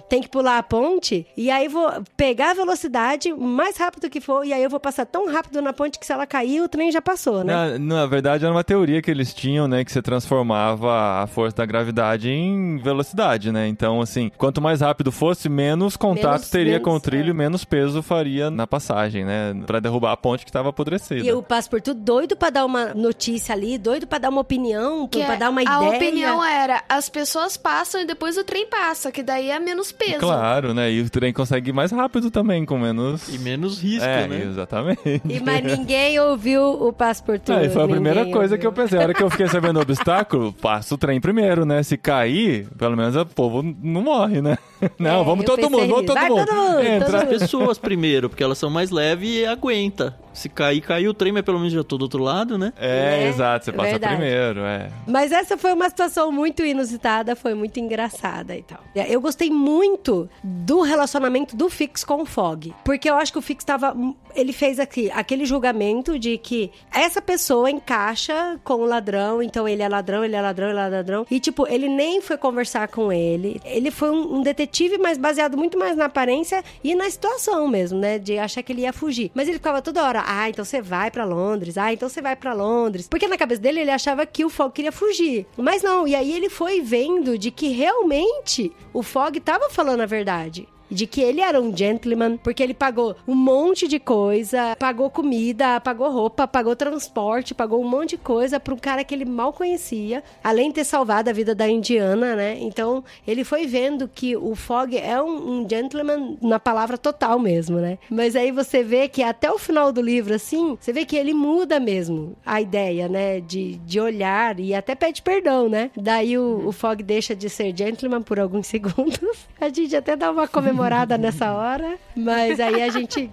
Tem que pular a ponte. E aí vou pegar a velocidade o mais rápido que for. E aí eu vou passar tão rápido na ponte que se ela cair, o trem já passou, né? Na verdade, era uma teoria que eles tinham, né? Que você transformava a força da gravidade em velocidade, né? Então, assim, quanto mais rápido fosse, menos contato teria com o trilho, menos peso faria na passagem, né? Pra derrubar a ponte que tava apodrecida. E o Passepartout doido pra dar uma notícia ali, doido pra dar uma opinião, pra dar uma ideia. A opinião era, as pessoas passam e depois o trem passa, que daí é menos peso. Claro, né? E o trem consegue ir mais rápido também, com menos... E menos risco, né? Exatamente. Mas ninguém ouviu o Passepartout. Foi a primeira coisa que eu pensei. A hora que eu fiquei sabendo do obstáculo, passa o trem primeiro, né? Se cair, pelo menos o povo não morre, né? Não, vamos todo mundo. Entra as pessoas primeiro, porque elas são mais leves e aguenta. Se cair, caiu o trem, mas pelo menos já tô do outro lado, né? Exato, você passa primeiro, Mas essa foi uma situação muito inusitada, foi muito engraçada e tal. Eu gostei muito do relacionamento do Fix com o Fog, porque eu acho que o Fix ele fez aquele julgamento de que essa pessoa encaixa com o ladrão, então ele é ladrão. E tipo, ele nem foi conversar com ele. Ele foi um detetive, mas baseado muito mais na aparência e na situação mesmo, né? De achar que ele ia fugir. Mas ele ficava toda hora, então você vai pra Londres, Porque na cabeça dele, ele achava que o Fog queria fugir. Mas não, e aí ele foi vendo de que realmente o Fog tava falando a verdade. De que ele era um gentleman, porque ele pagou um monte de coisa, pagou comida, pagou roupa, pagou transporte, pagou um monte de coisa pra um cara que ele mal conhecia, além de ter salvado a vida da indiana, né? Então, ele foi vendo que o Fog é um gentleman na palavra total mesmo, né? Mas aí você vê que até o final do livro, assim, você vê que ele muda mesmo a ideia, né? De olhar e até pede perdão, né? Daí o Fog deixa de ser gentleman por alguns segundos. A gente até dá uma comemoração namorada nessa hora, mas aí a gente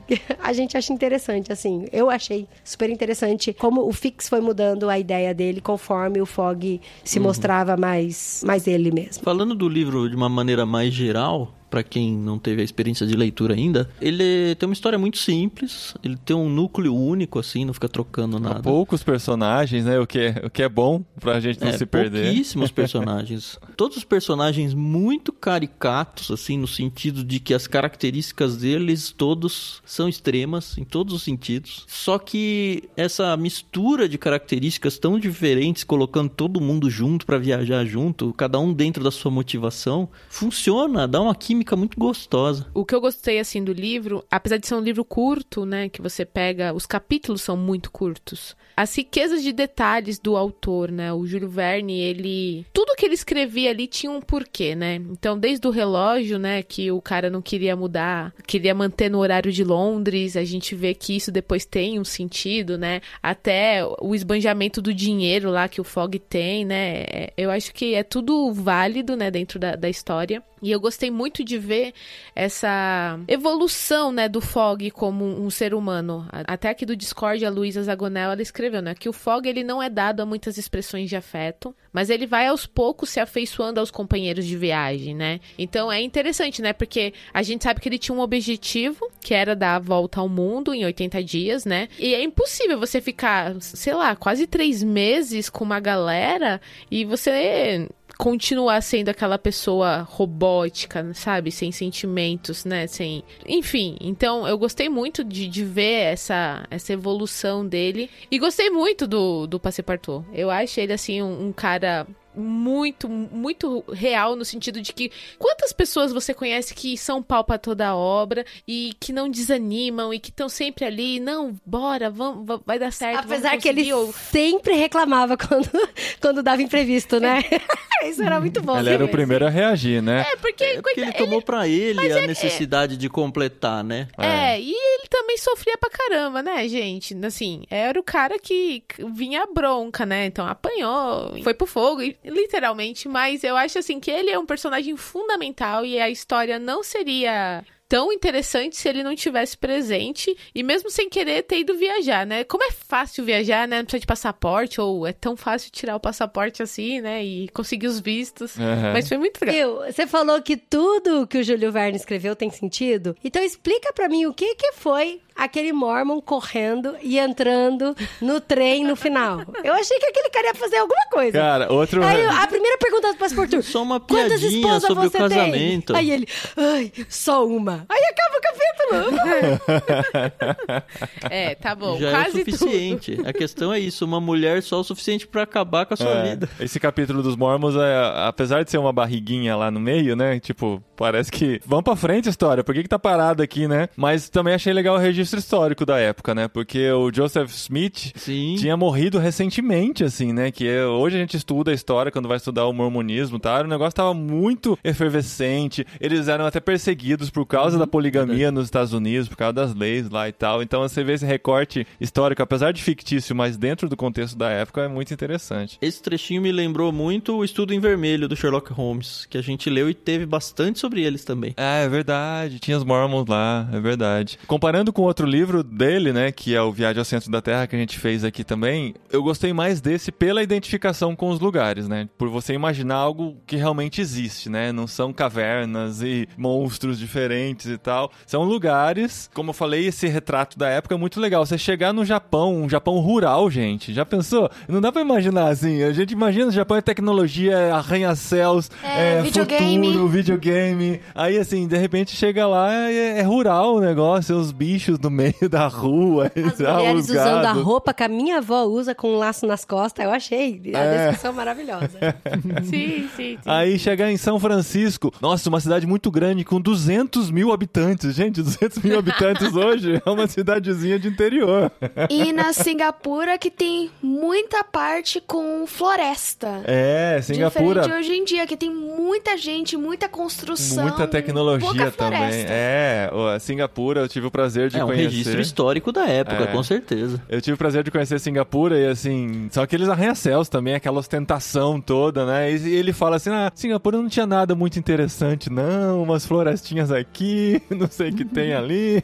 acha interessante, assim. Eu achei super interessante como o Fix foi mudando a ideia dele conforme o Fog se mostrava mais ele mesmo. Falando do livro de uma maneira mais geral, pra quem não teve a experiência de leitura ainda, ele tem uma história muito simples, ele tem um núcleo único, assim, não fica trocando nada. Há poucos personagens, né? O que é bom pra gente não se perder. Pouquíssimos personagens. Todos os personagens muito caricatos, assim, no sentido de que as características deles todos são extremas, em todos os sentidos. Só que essa mistura de características tão diferentes, colocando todo mundo junto pra viajar junto, cada um dentro da sua motivação, funciona, dá uma química muito gostosa. O que eu gostei, assim, do livro, apesar de ser um livro curto, né, que você pega, os capítulos são muito curtos. As riquezas de detalhes do autor, né, o Júlio Verne, tudo que ele escrevia ali tinha um porquê, né, então desde o relógio, né, que o cara não queria mudar, queria manter no horário de Londres, a gente vê que isso depois tem um sentido, né, até o esbanjamento do dinheiro lá que o Fogg tem, né, eu acho que é tudo válido, né, dentro da história. E eu gostei muito de ver essa evolução, né, do Fogg como um ser humano. Até aqui do Discord, a Luísa Zagonel, ela escreveu, né, que o Fogg, ele não é dado a muitas expressões de afeto, mas ele vai aos poucos se afeiçoando aos companheiros de viagem, né? Então é interessante, né, porque a gente sabe que ele tinha um objetivo, que era dar a volta ao mundo em 80 dias, né? E é impossível você ficar, sei lá, quase 3 meses com uma galera e você continuar sendo aquela pessoa robótica, sabe? Sem sentimentos, né? Sem... Enfim, então eu gostei muito de ver essa evolução dele. E gostei muito do Passepartout. Eu acho ele, assim, um cara muito, muito real, no sentido de que quantas pessoas você conhece que são pau pra toda a obra e que não desanimam e que estão sempre ali, não, bora, vamos, vai dar certo. Apesar que ele sempre reclamava quando dava imprevisto, né? Isso era muito bom. Ele era o primeiro a reagir, né? Porque ele tomou pra ele a necessidade de completar, né? E ele também sofria pra caramba, né, gente? Assim, era o cara que vinha bronca, né? Então apanhou, foi pro fogo, literalmente, mas eu acho assim que ele é um personagem fundamental e a história não seria tão interessante se ele não tivesse presente e mesmo sem querer ter ido viajar, né? Como é fácil viajar, né? Não precisa de passaporte, ou é tão fácil tirar o passaporte assim, né? E conseguir os vistos. Mas foi muito legal. Você falou que tudo que o Júlio Verne escreveu tem sentido. Então explica pra mim o que foi aquele Mormon correndo e entrando no trem no final. Eu achei que aquele cara ia fazer alguma coisa. Cara, outro... Aí a primeira pergunta do passaporte: só uma piadinha sobre o casamento. Aí ele: ai, só uma. Aí acaba o capítulo. Tá bom. Já quase é o suficiente. Tudo. A questão é isso, uma mulher só o suficiente pra acabar com a sua vida. Esse capítulo dos Mormons, apesar de ser uma barriguinha lá no meio, né? Tipo, parece que vamos pra frente a história, por que tá parado aqui, né? Mas também achei legal o registro histórico da época, né? Porque o Joseph Smith tinha morrido recentemente, assim, né? Que hoje a gente estuda a história quando vai estudar o mormonismo, tá? O negócio tava muito efervescente, eles eram até perseguidos por causa da poligamia nos Estados Unidos, por causa das leis lá e tal. Então você vê esse recorte histórico, apesar de fictício, mas dentro do contexto da época, é muito interessante. Esse trechinho me lembrou muito o Estudo em Vermelho do Sherlock Holmes, que a gente leu e teve bastante sobre eles também. É verdade, tinha os Mormons lá, é verdade. Comparando com outro livro dele, né, que é o Viagem ao Centro da Terra, que a gente fez aqui também, eu gostei mais desse pela identificação com os lugares, né, por você imaginar algo que realmente existe, né, não são cavernas e monstros diferentes e tal, são lugares, como eu falei, esse retrato da época é muito legal, você chegar no Japão, um Japão rural, gente, já pensou? Não dá pra imaginar assim, a gente imagina o Japão é tecnologia, arranha-céus, videogame. futuro, videogame, aí assim, de repente chega lá, é rural o negócio, os bichos no meio da rua. As mulheres usando a roupa que a minha avó usa com um laço nas costas. Eu achei a descrição maravilhosa. Sim. Aí chegar em São Francisco, nossa, uma cidade muito grande com 200 mil habitantes. gente, 200 mil habitantes hoje é uma cidadezinha de interior. E na Singapura que tem muita parte com floresta. É, Singapura... Diferente de hoje em dia, que tem muita gente, muita construção. Muita tecnologia pouca também. floresta. A Singapura, eu tive o prazer de É um conhecer. registro histórico da época, com certeza. Eu tive o prazer de conhecer Singapura e, assim, são aqueles arranha-céus também, aquela ostentação toda, né? E ele fala assim, Singapura não tinha nada muito interessante, não, umas florestinhas aqui, não sei o que tem ali.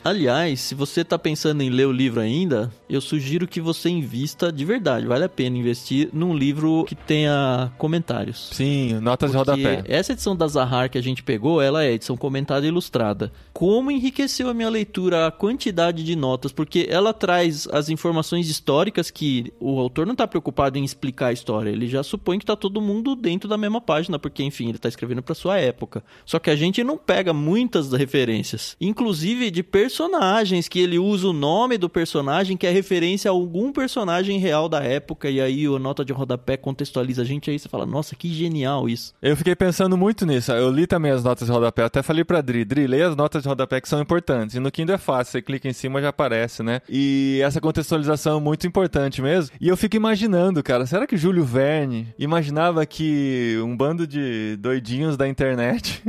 Aliás, se você tá pensando em ler o livro ainda, eu sugiro que você invista de verdade, vale a pena investir num livro que tenha comentários. Sim, notas de rodapé. Essa edição da Zahar que a gente pegou, ela é edição comentada e ilustrada. Como enriqueceu a minha leitura a quantidade de notas, porque ela traz as informações históricas que o autor não tá preocupado em explicar a história, ele já supõe que tá todo mundo dentro da mesma página, porque enfim, ele tá escrevendo pra sua época. Só que a gente não pega muitas referências, inclusive de personagens, que ele usa o nome do personagem que é referência a algum personagem real da época, e aí a nota de rodapé contextualiza a gente, aí você fala, nossa, que genial isso. Eu fiquei pensando muito nisso, eu li também as notas de rodapé, até falei pra Dri, leia as notas de rodapé que são importantes, e no Kindle é fácil, você clica em cima já aparece, né? E essa contextualização é muito importante mesmo, e eu fico imaginando, cara, será que Júlio Verne imaginava que um bando de doidinhos da internet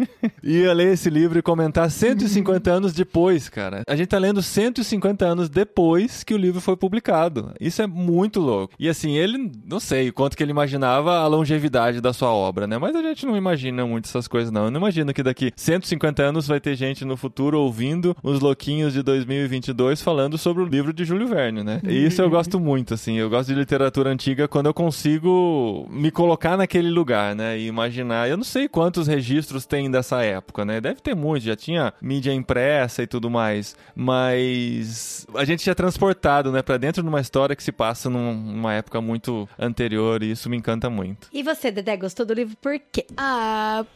ia ler esse livro e comentar 150 anos depois, cara? A gente tá lendo 150 anos depois que o livro foi publicado. Isso é muito louco. E assim, ele, não sei o quanto que ele imaginava a longevidade da sua obra, né? Mas a gente não imagina muito essas coisas, não. Eu não imagino que daqui 150 anos vai ter gente no futuro ouvindo os louquinhos de 2022 falando sobre o livro de Júlio Verne, né? E isso eu gosto muito, assim. Eu gosto de literatura antiga quando eu consigo me colocar naquele lugar, né? E imaginar. Eu não sei quantos registros tem dessa época, né? Deve ter muito. Já tinha mídia impressa e tudo mais. Mas a gente já é transportado, né? Pra dentro de uma história que se passa numa época muito anterior. E isso me encanta muito. E você, Dedé, gostou do livro por quê?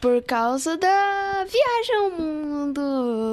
Por causa da viagem ao mundo,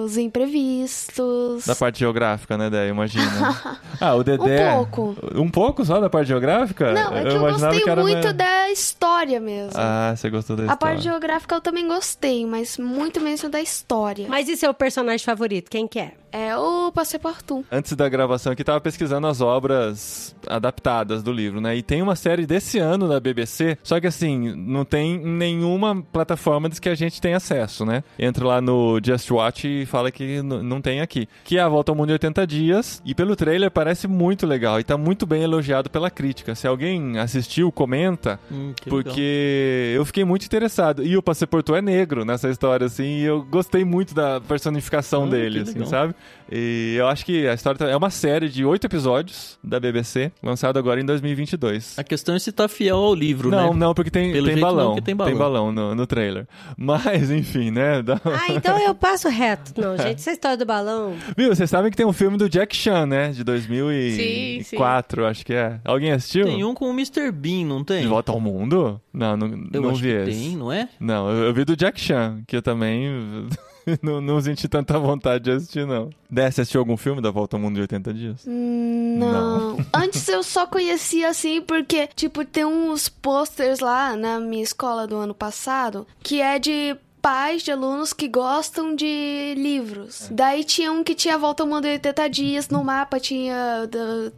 os imprevistos. Da parte geográfica, né, Dé? Imagina. O Dedé... Um pouco. Um pouco só da parte geográfica? Não, é que eu imaginava gostei que era muito da história mesmo. você gostou da história. A parte geográfica eu também gostei, mas muito mesmo da história. Mas e seu personagem favorito? Quem que é? É o Passepartout. Antes da gravação aqui, tava pesquisando as obras adaptadas do livro, né? E tem uma série desse ano da BBC, só que assim, não tem nenhuma plataforma que a gente tem acesso, né? Entra lá no Just Watch e fala que não tem aqui. Que é A Volta ao Mundo em 80 Dias, e pelo trailer parece muito legal, e tá muito bem elogiado pela crítica. Se alguém assistiu, comenta, porque eu fiquei muito interessado. E o Passepartout é negro nessa história, assim, e eu gostei muito da personificação dele, assim, sabe? E eu acho que a história é uma série de 8 episódios da BBC, lançado agora em 2022. A questão é se tá fiel ao livro, né? Não, porque tem balão. Não, tem balão. Tem balão no trailer. Mas, enfim, né? Então eu passo reto. Não, gente, essa história do balão... Viu, vocês sabem que tem um filme do Jack Chan, né? De 2004, acho que é. Alguém assistiu? Tem um com o Mr. Bean, não tem? De Volta ao Mundo? Não acho vi que esse. tem, não é? Não, eu vi do Jack Chan, que eu também... não senti tanta vontade de assistir, não. Dé, você assistiu algum filme da Volta ao Mundo de 80 Dias? Não. Antes eu só conhecia assim porque, tipo, tem uns posters lá na minha escola do ano passado que é de pais de alunos que gostam de livros. Daí tinha um que tinha a Volta ao Mundo em 80 Dias, no mapa tinha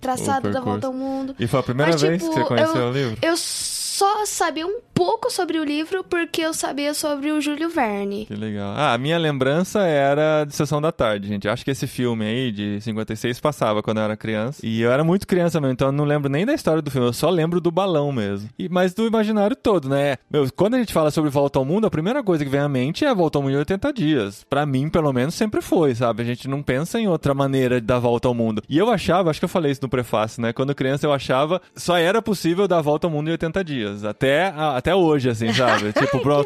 traçado da Volta ao Mundo. E foi a primeira vez que você conheceu o livro? Eu só sabia um pouco sobre o livro porque eu sabia sobre o Júlio Verne. Que legal. A minha lembrança era de Sessão da Tarde, gente. Acho que esse filme aí, de 56, passava quando eu era criança. E eu era muito criança mesmo, então eu não lembro nem da história do filme, eu só lembro do balão mesmo. Mas do imaginário todo, né? Quando a gente fala sobre Volta ao Mundo, a primeira coisa que vem à mente é a Volta ao Mundo em 80 Dias. Pra mim, pelo menos, sempre foi, sabe? A gente não pensa em outra maneira de dar volta ao mundo. E eu achava, acho que eu falei isso no prefácio, né? Quando criança eu achava, só era possível dar volta ao mundo em 80 dias. Até hoje, assim, sabe? Tipo, pra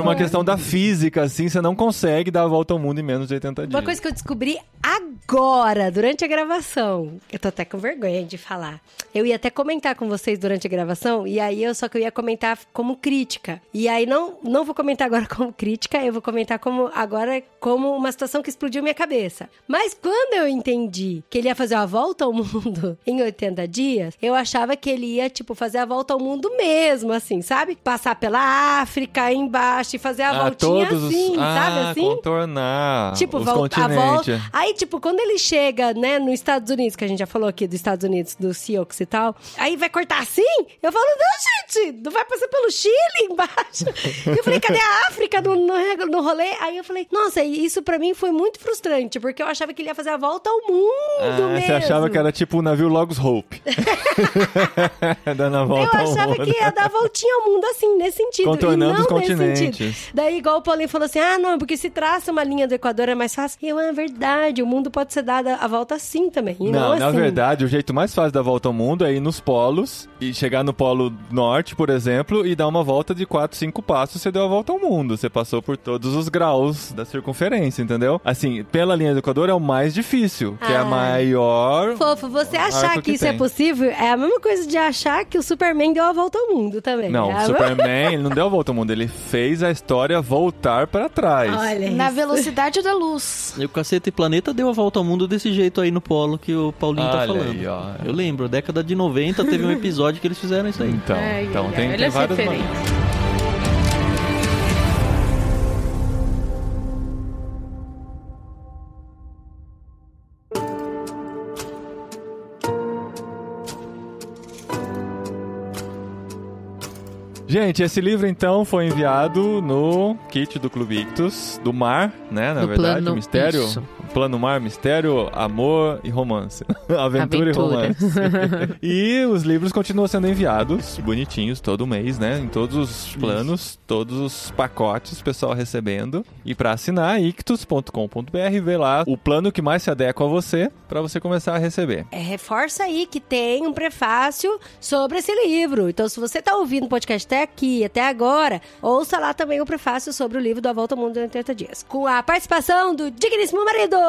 uma questão da física, assim, você não consegue dar a volta ao mundo em menos de 80 dias. Uma coisa que eu descobri agora, durante a gravação, eu tô até com vergonha de falar. Eu ia até comentar com vocês durante a gravação, e aí eu ia comentar como crítica. E aí não vou comentar agora como crítica, eu vou comentar como uma situação que explodiu minha cabeça. Mas quando eu entendi que ele ia fazer a volta ao mundo em 80 dias, eu achava que ele ia, tipo, fazer a volta ao mundo mesmo, assim, sabe? Passar pela África, aí embaixo, e fazer a voltinha assim, sabe assim? Contornar tipo, os a continentes. volta. Aí, tipo, quando ele chega, né, nos Estados Unidos, que a gente já falou aqui dos Estados Unidos, do Sioux e tal, aí vai cortar assim? Eu falo, não, gente, não vai passar pelo Chile embaixo. Eu falei, cadê a África no rolê? Aí eu falei, nossa, isso pra mim foi muito frustrante, porque eu achava que ele ia fazer a volta ao mundo mesmo. Você achava que era tipo o navio Logos Hope. Dando a volta Eu achava que ia dar a voltinha ao mundo assim, nesse sentido. Contornando e não os continentes. Nesse sentido. Daí, igual o Paulinho falou assim, não, porque se traça uma linha do Equador é mais fácil. E é verdade, o mundo pode ser dado a volta assim também. E não na assim. verdade, o jeito mais fácil da volta ao mundo é ir nos polos e chegar no polo norte, por exemplo, e dar uma volta de 4, 5 passos, você deu a volta ao mundo. Você passou por todos os graus da circunferência, entendeu? Assim, pela linha do Equador é o mais difícil, que é a maior... Fofo, você achar que isso é possível é a mesma coisa de achar que o Superman deu a volta ao mundo também. Não, o Superman, ele não deu a volta ao mundo, ele fez a história voltar pra trás. Olha Na isso. velocidade da luz. E o Caceta e Planeta deu a volta ao mundo desse jeito aí no polo que o Paulinho tá falando. Aí, ó. Eu lembro, década de 90 teve um episódio que eles fizeram isso aí. Então tem olha as várias referências. maneiras. Gente, esse livro então foi enviado no kit do Clube Ictus, do Mar, né? Na Do verdade, plano, mistério. isso. Plano Mar, mistério, amor e romance. Aventura e romance. E os livros continuam sendo enviados, bonitinhos, todo mês, né? Em todos os planos, todos os pacotes, o pessoal recebendo. E pra assinar, ictus.com.br, vê lá o plano que mais se adequa a você, pra você começar a receber. Reforça aí que tem um prefácio sobre esse livro. Então, se você tá ouvindo o podcast até aqui, até agora, ouça lá também o prefácio sobre o livro do A Volta ao Mundo em 80 Dias. Com a participação do digníssimo marido!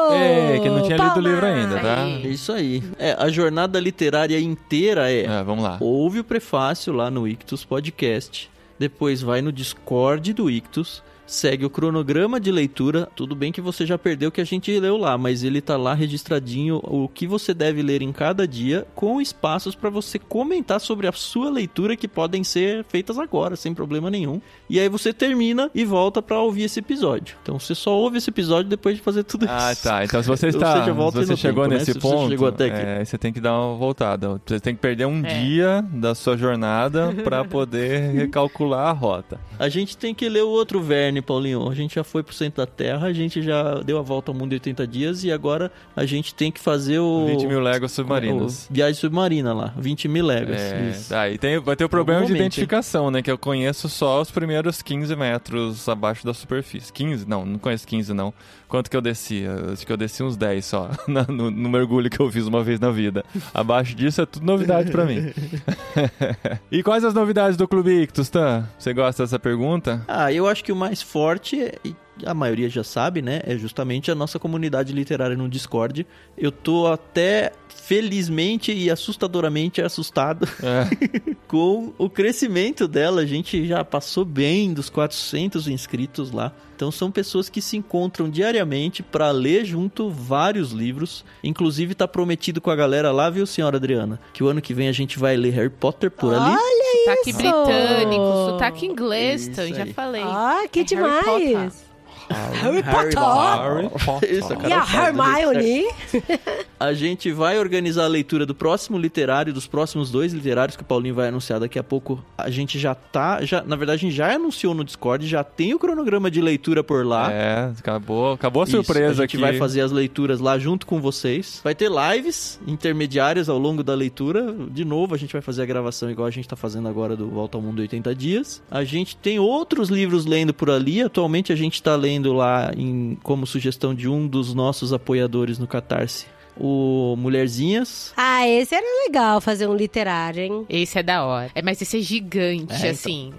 Que não tinha lido o livro ainda, tá? Aí. Isso aí. A jornada literária inteira Vamos lá. ouve o prefácio lá no Ictus Podcast, depois vai no Discord do Ictus, segue o cronograma de leitura. Tudo bem que você já perdeu o que a gente leu lá, mas ele tá lá registradinho o que você deve ler em cada dia, com espaços para você comentar sobre a sua leitura, que podem ser feitas agora, sem problema nenhum. E aí você termina e volta para ouvir esse episódio. Então você só ouve esse episódio depois de fazer tudo isso. Ah, tá. Então se você Ou está, seja, volta se você no chegou tempo, né? nesse Se ponto, você chegou até aqui. você tem que dar uma voltada. Você tem que perder um dia da sua jornada para poder recalcular a rota. A gente tem que ler o outro Verne, Paulinho. A gente já foi pro centro da Terra, a gente já deu a volta ao mundo em 80 dias e agora a gente tem que fazer o... 20 mil léguas submarinas. Viagem submarina lá, 20 mil léguas. Isso. E vai ter o problema de momento, identificação, né? Que eu conheço só os primeiros 15 metros abaixo da superfície. 15? Não conheço 15, não. Quanto que eu desci? Acho que eu desci uns 10 só, no mergulho que eu fiz uma vez na vida. Abaixo disso é tudo novidade pra mim. E quais as novidades do Clube Ictus, tá? Você gosta dessa pergunta? Eu acho que o mais forte, e a maioria já sabe, né? É justamente a nossa comunidade literária no Discord. Eu tô até felizmente e assustadoramente assustado com o crescimento dela. A gente já passou bem dos 400 inscritos lá. Então são pessoas que se encontram diariamente para ler junto vários livros. Inclusive tá prometido com a galera lá, viu, senhora Adriana? Que o ano que vem a gente vai ler Harry Potter por ali. Olha Sotaque isso! britânico, sotaque inglês, Isso eu já aí. falei. Que É demais! Harry Potter. Harry Potter! Isso, E a Hermione? A gente vai organizar a leitura do próximo literário, dos próximos 2 literários que o Paulinho vai anunciar daqui a pouco. A gente na verdade, a gente já anunciou no Discord, já tem o cronograma de leitura por lá. Acabou a Isso, surpresa a gente aqui. vai fazer as leituras lá junto com vocês. Vai ter lives intermediárias ao longo da leitura. De novo, a gente vai fazer a gravação igual a gente tá fazendo agora do Volta ao Mundo 80 Dias. A gente tem outros livros lendo por ali. Atualmente a gente tá lendo lá como sugestão de um dos nossos apoiadores no Catarse, o Mulherzinhas. Esse era legal fazer um literário, hein? Esse é da hora. Mas esse é gigante, assim.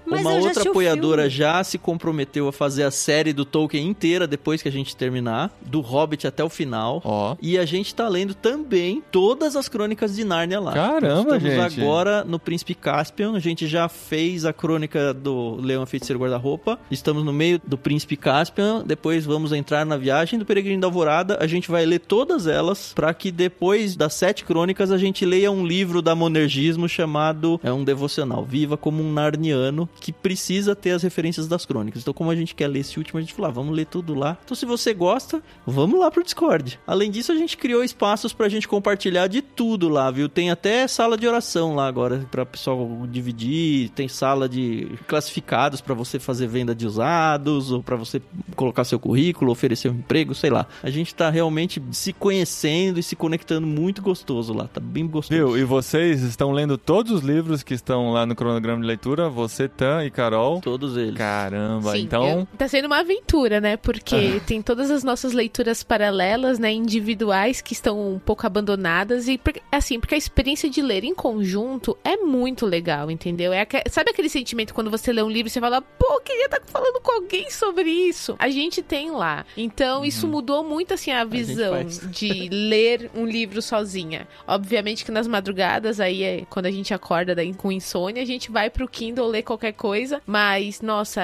Mas Uma eu já outra assisti o apoiadora filme. já se comprometeu a fazer a série do Tolkien inteira depois que a gente terminar, do Hobbit até o final. E a gente tá lendo também todas as crônicas de Nárnia lá. Caramba, Estamos gente. agora no Príncipe Caspian. A gente já fez a crônica do Leão Feiticeiro Guarda-Roupa. Estamos no meio do Príncipe Caspian. Depois vamos entrar na viagem do Peregrino da Alvorada. A gente vai ler todas elas para que depois das 7 crônicas a gente leia um livro da Monergismo chamado, um devocional, Viva como um Narniano, que precisa ter as referências das crônicas. Então, como a gente quer ler esse último, a gente falou, vamos ler tudo lá. Então, se você gosta, vamos lá pro Discord. Além disso, a gente criou espaços pra gente compartilhar de tudo lá, viu? Tem até sala de oração lá agora, pra pessoal dividir, tem sala de classificados pra você fazer venda de usados, ou pra você colocar seu currículo, oferecer um emprego, sei lá. A gente tá realmente se conhecendo e se conectando muito gostoso lá, tá bem gostoso. Viu? E vocês estão lendo todos os livros que estão lá no cronograma de leitura? Você, Tan e Carol? Todos eles. Caramba, Sim, então... tá sendo uma aventura, né? Porque tem todas as nossas leituras paralelas, né? Individuais que estão um pouco abandonadas e, assim, porque a experiência de ler em conjunto é muito legal, entendeu? Sabe aquele sentimento quando você lê um livro e você fala, pô, eu queria estar falando com alguém sobre isso? A gente tem lá. Então, isso mudou muito, assim, a visão de ler um livro sozinha. Obviamente que nas madrugadas, aí quando a gente acorda com insônia, a gente vai pro Kindle ler qualquer coisa, mas, nossa,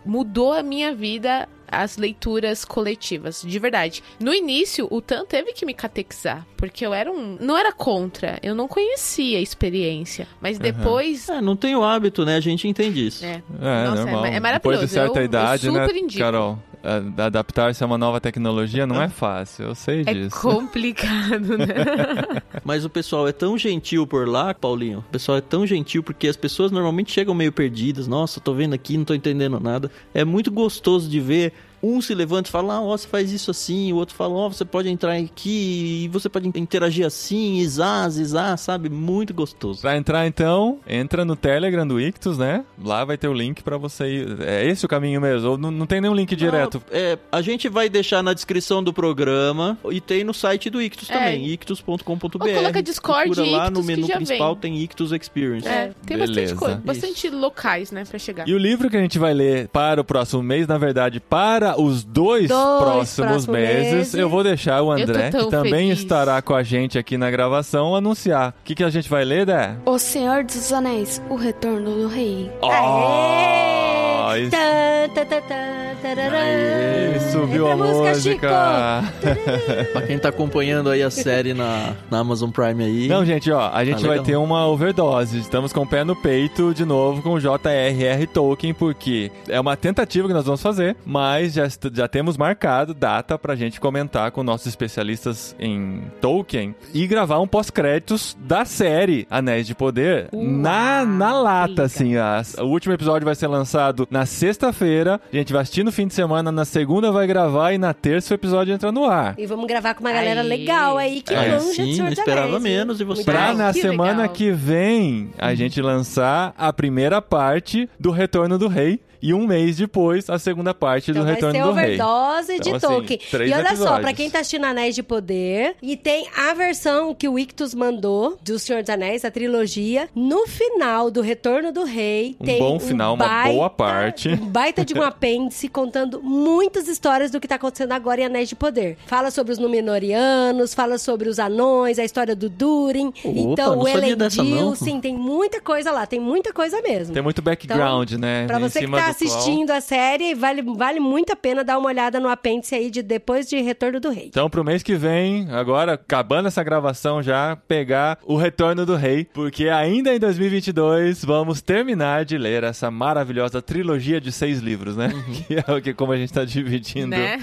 mudou a minha vida as leituras coletivas, de verdade. No início, o Tan teve que me catequizar, porque eu não era contra, eu não conhecia a experiência, mas depois... não tem o hábito, né? A gente entende isso. Nossa, normal. é maravilhoso. Depois de certa idade, eu super né, indico. Carol? Adaptar-se a uma nova tecnologia não é fácil, eu sei disso. É complicado, né? Mas o pessoal é tão gentil por lá, Paulinho. O pessoal é tão gentil porque as pessoas normalmente chegam meio perdidas. Nossa, tô vendo aqui, não tô entendendo nada. É muito gostoso de ver. Um se levanta e fala, você faz isso assim. O outro fala, você pode entrar aqui e você pode interagir assim, zizá, sabe? Muito gostoso. Pra entrar, então, entra no Telegram do Ictus, né? Lá vai ter o link pra você ir. É esse o caminho mesmo? Ou não tem nenhum link direto? A gente vai deixar na descrição do programa e tem no site do Ictus também, ictus.com.br. Ou coloca Discord Procura lá Ictus, no menu que já principal, vem. tem Ictus Experience. Tem Beleza. bastante coisa, bastante locais, né, pra chegar. E o livro que a gente vai ler para o próximo mês, na verdade, para os dois próximos meses, eu vou deixar o André, que também estará com a gente aqui na gravação, anunciar. O que a gente vai ler, Dé? O Senhor dos Anéis, O Retorno do Rei. Aê! Subiu a música! Pra quem tá acompanhando aí a série na Amazon Prime aí... Não, gente, a gente vai ter uma overdose. Estamos com o pé no peito de novo com o J.R.R. Tolkien, porque é uma tentativa que nós vamos fazer, mas já temos marcado data pra gente comentar com nossos especialistas em Tolkien e gravar um pós-créditos da série Anéis de Poder na lata, assim. O último episódio vai ser lançado na sexta-feira, a gente vai assistir no fim de semana, na segunda vai gravar e na terça o episódio entra no ar. E vamos gravar com uma galera legal aí que manja de Senhor dos Anéis. Esperava menos de você. Pra na semana legal. que vem a gente lançar a primeira parte do Retorno do Rei. E um mês depois, a segunda parte do Retorno do Rei. Vai ser overdose de Então, Tolkien. assim, 3 e olha só, episódios. pra quem tá assistindo Anéis de Poder, e tem a versão que o Ictus mandou do Senhor dos Anéis, a trilogia, no final do Retorno do Rei, tem bom final, uma boa parte. Um baita de um apêndice contando muitas histórias do que tá acontecendo agora em Anéis de Poder. Fala sobre os Númenóreanos, fala sobre os anões, a história do Durin. Então, não o sabia dessa, não. Elendil, sim, tem muita coisa lá, tem muita coisa mesmo. Tem muito background, né? Pra em você que cima tá do assistindo a série, vale muito a pena dar uma olhada no apêndice aí de depois de Retorno do Rei. Então, pro mês que vem, agora, acabando essa gravação já, pegar o Retorno do Rei, porque ainda em 2022 vamos terminar de ler essa maravilhosa trilogia de 6 livros, né? Que é o que como a gente tá dividindo. Né?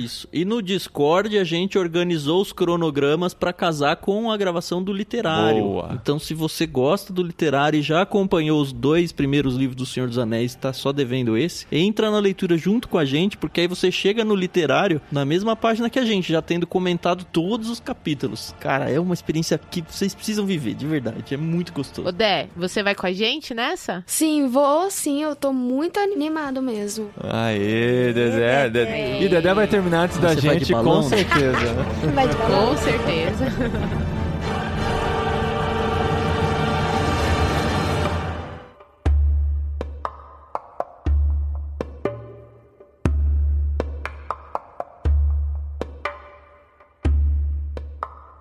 Isso. E no Discord a gente organizou os cronogramas pra casar com a gravação do literário. Boa. Então, se você gosta do literário e já acompanhou os 2 primeiros livros do Senhor dos Anéis, tá só devendo esse, entra na leitura junto com a gente, porque aí você chega no literário na mesma página que a gente, já tendo comentado todos os capítulos. Cara, é uma experiência que vocês precisam viver, de verdade. É muito gostoso. Ô, Dé, você vai com a gente nessa? Sim, vou sim, eu tô muito animado mesmo. Aê, Dedé. E Dedé vai terminar antes da Você vai de gente, balão? com certeza. Vai de balão. Com certeza.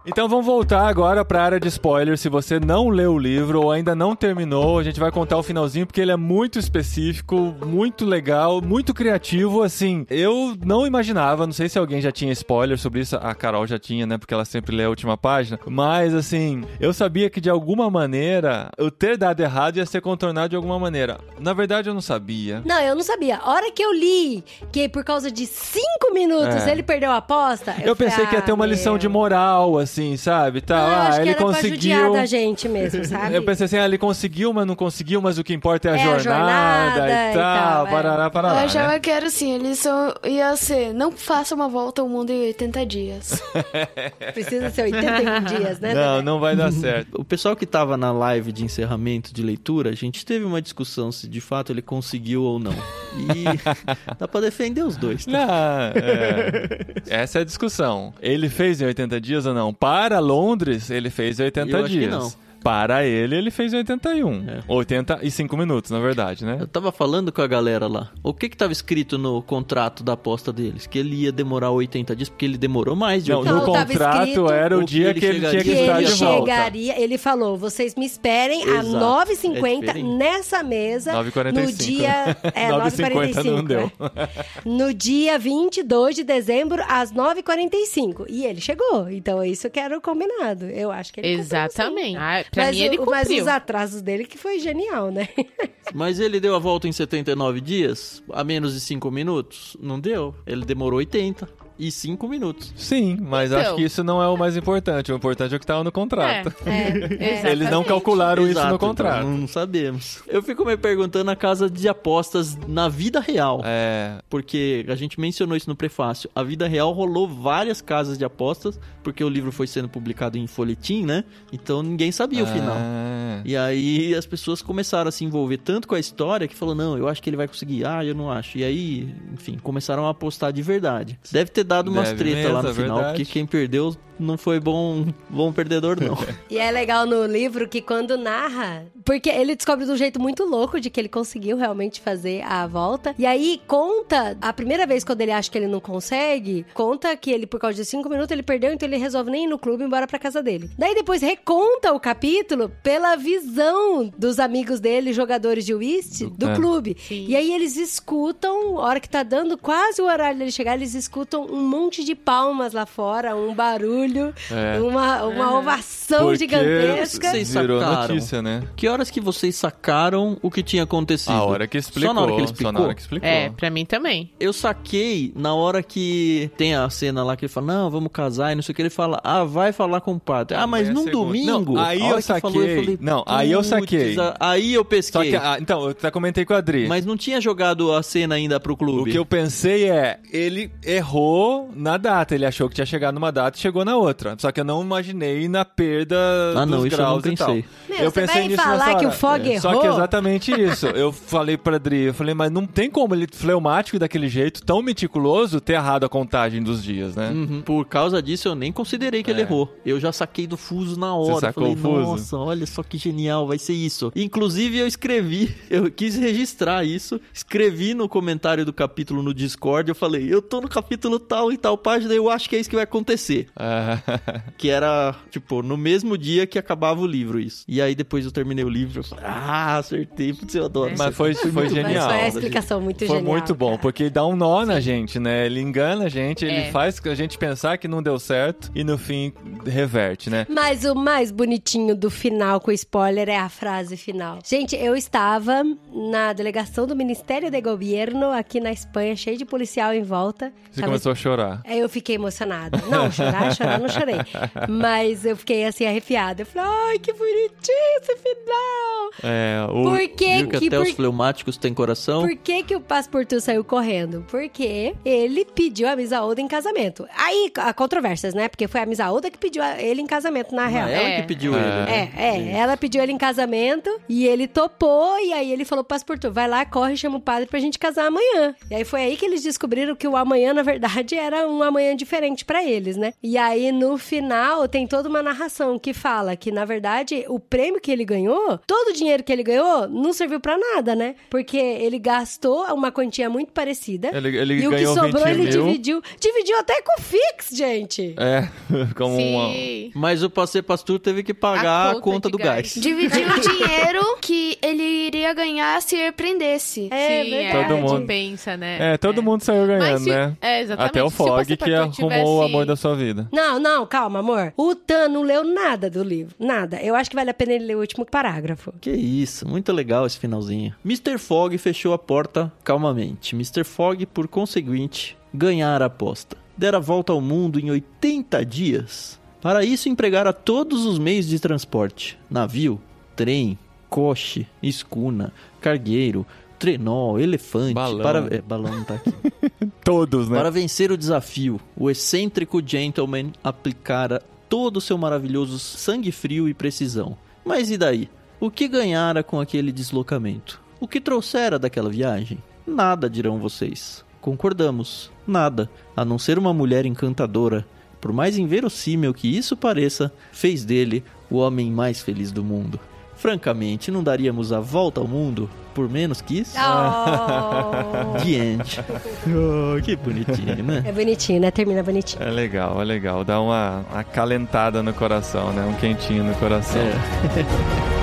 Então vamos voltar agora pra área de spoiler. Se você não leu o livro ou ainda não terminou, a gente vai contar o finalzinho porque ele é muito específico, muito legal, muito criativo, assim. Eu não imaginava, não sei se alguém já tinha spoiler sobre isso, a Carol já tinha, né, porque ela sempre lê a última página, mas assim, eu sabia que de alguma maneira, eu ter dado errado ia ser contornado de alguma maneira. Na verdade, eu não sabia. Não, eu não sabia. A hora que eu li que por causa de 5 minutos ele perdeu a aposta, eu pensei que ia ter uma lição de moral, assim, sabe? Tá, eu acho que ele era conseguiu. pra judiar da gente mesmo, sabe? Eu pensei assim, ele conseguiu, mas não conseguiu, mas o que importa é a jornada e tal, parará. Eu achava que era assim, ele só ia ser, não faça uma volta ao mundo em 80 dias. Precisa ser 81 dias, né? Não vai dar certo. O pessoal que tava na live de encerramento de leitura, a gente teve uma discussão se de fato ele conseguiu ou não. E dá pra defender os dois, tá? Essa é a discussão. Ele fez em 80 dias ou não? Para Londres, ele fez em 80 Eu acho dias. que não. Para ele fez em 81. 85 minutos, na verdade, né? Eu tava falando com a galera lá. O que tava escrito no contrato da aposta deles? Que ele ia demorar 80 dias, porque ele demorou mais de 80 dias. No contrato era o dia que ele tinha que estar de volta. Ele falou, vocês me esperem às 9h50 nessa mesa. 9h45. No dia... 9h50 não deu. No dia 22 de dezembro, às 9h45. E ele chegou. Então, isso que era o combinado. Eu acho que ele Exatamente. Pra mim, ele cumpriu. Mas os atrasos dele que foi genial, né? Mas ele deu a volta em 79 dias? A menos de 5 minutos? Não deu. Ele demorou 85 minutos. Sim, mas acho que isso não é o mais importante. O importante é o que estava no contrato. Eles não calcularam isso no contrato. Então não sabemos. Eu fico me perguntando a casa de apostas na vida real. Porque a gente mencionou isso no prefácio. A vida real rolou várias casas de apostas, porque o livro foi sendo publicado em folhetim, né? Então ninguém sabia o final. E aí as pessoas começaram a se envolver tanto com a história que falou, não, eu acho que ele vai conseguir. Eu não acho. E aí, enfim, começaram a apostar de verdade. Deve ter dado umas treta lá no final, porque quem perdeu não foi bom perdedor, não. E é legal no livro que quando narra, porque ele descobre de um jeito muito louco de que ele conseguiu realmente fazer a volta, e aí conta, a primeira vez quando ele acha que ele não consegue, conta que ele, por causa de 5 minutos, ele perdeu, então ele resolve nem ir no clube e ir embora pra casa dele. Daí depois reconta o capítulo pela visão dos amigos dele, jogadores de whist, do clube. Sim. E aí eles escutam, a hora que tá dando quase o horário dele chegar, eles escutam um monte de palmas lá fora, um barulho, uma ovação porque gigantesca. Vocês virou sacaram? Notícia, né? Que horas que vocês sacaram o que tinha acontecido? A hora que explicou. Só na hora que ele explicou? Só na hora que explicou. Pra mim também. Eu saquei na hora que tem a cena lá que ele fala, não, vamos casar e não sei o que, ele fala, vai falar com o padre. Mas num domingo? Não, aí eu saquei. Aí eu saquei. Aí eu pesquei. Só que, então, eu até comentei com a Adri. Mas não tinha jogado a cena ainda pro clube. O que eu pensei ele errou na data. Ele achou que tinha chegado numa data e chegou na outra. Só que eu não imaginei na perda dos graus e tal. Eu pensei nisso falar que o Fog errou? Só que exatamente isso. Eu falei pra Adri, mas não tem como ele fleumático daquele jeito, tão meticuloso, ter errado a contagem dos dias, né? Por causa disso, eu nem considerei que ele errou. Eu já saquei do fuso na hora. Você sacou falei, o fuso? Nossa, olha só que genial, vai ser isso. Inclusive, eu escrevi, eu quis registrar isso, escrevi no comentário do capítulo no Discord, eu falei, eu tô no capítulo tal e tal página, eu acho que é isso que vai acontecer. Que era, no mesmo dia que acabava o livro, isso. E aí, depois eu terminei o livro, eu falei, acertei, putz, eu adoro. Mas foi genial. Mas foi a explicação muito genial. Foi muito bom, porque dá um nó na gente, né? Ele engana a gente, ele faz a gente pensar que não deu certo e no fim reverte, né? Mas o mais bonitinho do final com spoiler é a frase final. Gente, eu estava na delegação do Ministério de Governo aqui na Espanha, cheio de policial em volta. Você começou a chorar. Eu fiquei emocionada. Não, chorar, não chorei. Mas eu fiquei assim, arrepiada. Eu falei, ai, que bonitinho esse final. Por que até os fleumáticos têm coração? Por que o Passepartout saiu correndo? Porque ele pediu a Misaoda em casamento. Aí, há controvérsias, né? Porque foi a Misaoda que pediu ele em casamento, na real. Ela que pediu ele. Ela pediu ele em casamento e ele topou. E aí ele falou, Passepartout, vai lá, corre, chama o padre pra gente casar amanhã. E aí foi aí que eles descobriram que o amanhã, na verdade, era um amanhã diferente pra eles, né? E aí, no final, tem toda uma narração que fala que, na verdade, o prêmio prêmio que ele ganhou, todo o dinheiro que ele ganhou não serviu pra nada, né? Porque ele gastou uma quantia muito parecida. Ele e o que ganhou sobrou 20 ele mil. dividiu até com o Fix, gente. Como uma... Sim. Mas o Passeio Pastor teve que pagar a conta de do gás. Dividiu o dinheiro que ele iria ganhar se ele prendesse. É Sim, verdade. Todo mundo. Pensa, né? todo mundo saiu ganhando, Mas se- né? exatamente. Até o Se Fog você que arrumou o amor da sua vida. Não, calma, amor. O Tan não leu nada do livro. Nada. Eu acho que vale a pena ele ler o último parágrafo. Que isso, muito legal esse finalzinho. Mr. Fogg fechou a porta calmamente. Mr. Fogg, por conseguinte, ganhara a aposta. Dera a volta ao mundo em 80 dias. Para isso, empregara todos os meios de transporte. Navio, trem, coche, escuna, cargueiro, trenó, elefante... Balão. Balão não tá aqui. Todos, né? Para vencer o desafio, o excêntrico gentleman aplicara todo o seu maravilhoso sangue frio e precisão. Mas e daí? O que ganhara com aquele deslocamento? O que trouxera daquela viagem? Nada, dirão vocês. Concordamos. Nada, a não ser uma mulher encantadora. Por mais inverossímil que isso pareça, fez dele o homem mais feliz do mundo. Francamente, não daríamos a volta ao mundo por menos que isso? Oh. The end. Oh, que bonitinho, né? É bonitinho, né? Termina bonitinho. É legal. Dá uma acalentada no coração, né? Um quentinho no coração. É.